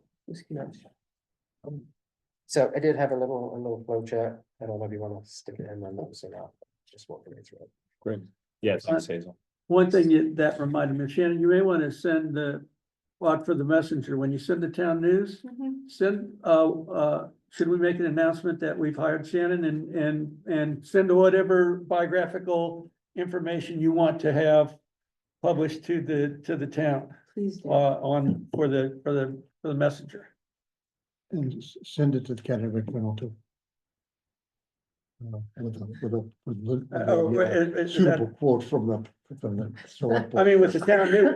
So I did have a little flow chart. I don't know if you want to stick it in my notes or not, just walking me through it. Great. Yes, Uh, Hazel. One thing that reminded me, Shannon, you may want to send the, out for the messenger, when you send the town news, send, should we make an announcement that we've hired Shannon and send whatever biographical information you want to have published to the town, Please do. for the messenger. and send it to the County Regional too. With a suitable quote from the select I board. mean, with the town news,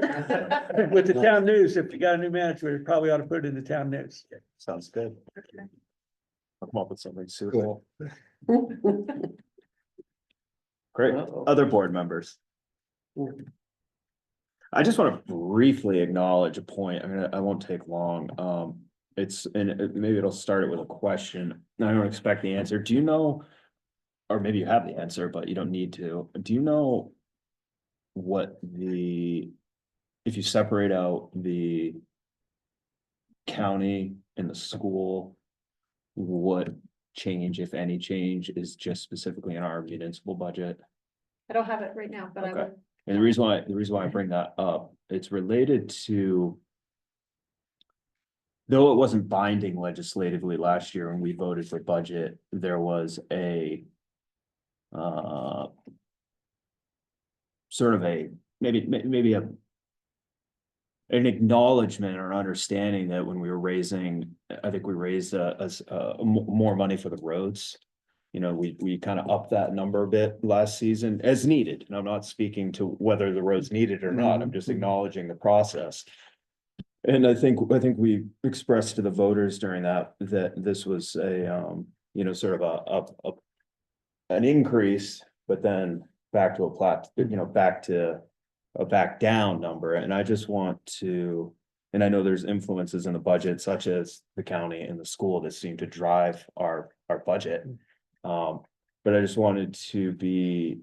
with the town news, if you got a new manager, you probably ought to put it in the town news. Sounds good. I'll come up with something suitable. Great. Other board members. I just want to briefly acknowledge a point. I mean, I won't take long. Maybe it'll start it with a question. I don't expect the answer. Do you know? Or maybe you have the answer, but you don't need to. Do you know what if you separate out the county and the school, what change, if any change, is just specifically in our municipal budget? I don't have it right now, but I Okay. will. And the reason why I bring that up, it's related to. Though it wasn't binding legislatively last year when we voted for budget, there was a. Sort of maybe an acknowledgement or understanding that when we were raising, I think we raised more money for the roads. You know, we kind of upped that number a bit last season as needed, and I'm not speaking to whether the roads needed or not, I'm just acknowledging the process. And I think we expressed to the voters during that this was a, you know, sort of an increase, but then back to back to a back down number. And I just want to, and I know there's influences in the budget such as the county and the school that seem to drive our budget. But I just wanted to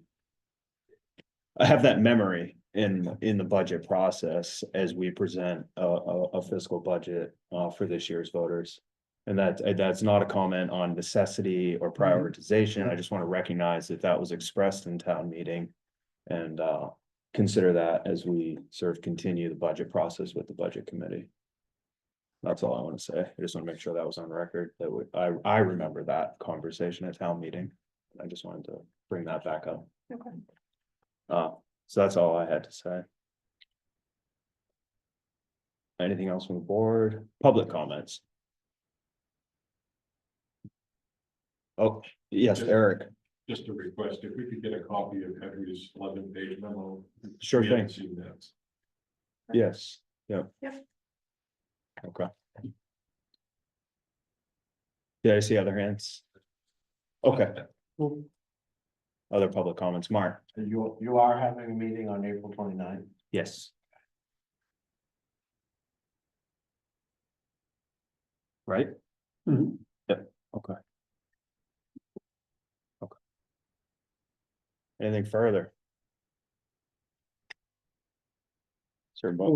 I have that memory in the budget process as we present a fiscal budget for this year's voters. And that's not a comment on necessity or prioritization. I just want to recognize that was expressed in town meeting. And consider that as we sort of continue the budget process with the budget committee. That's all I want to say. I just want to make sure that was on record, that I remember that conversation at town meeting. I just wanted to bring that back up. Okay. So that's all I had to say. Anything else from the board? Public comments? Oh, yes, Eric. Just a request, if we could get a copy of Henry's 11-page memo. Sure We haven't thing. seen that. Yes, yeah. Yep. Okay. Did I see other hands? Okay. Other public comments, Mark? You are having a meeting on April 29th. Yes. Right? Mhm. Yep, okay. Okay. Anything further? Sir, Bob?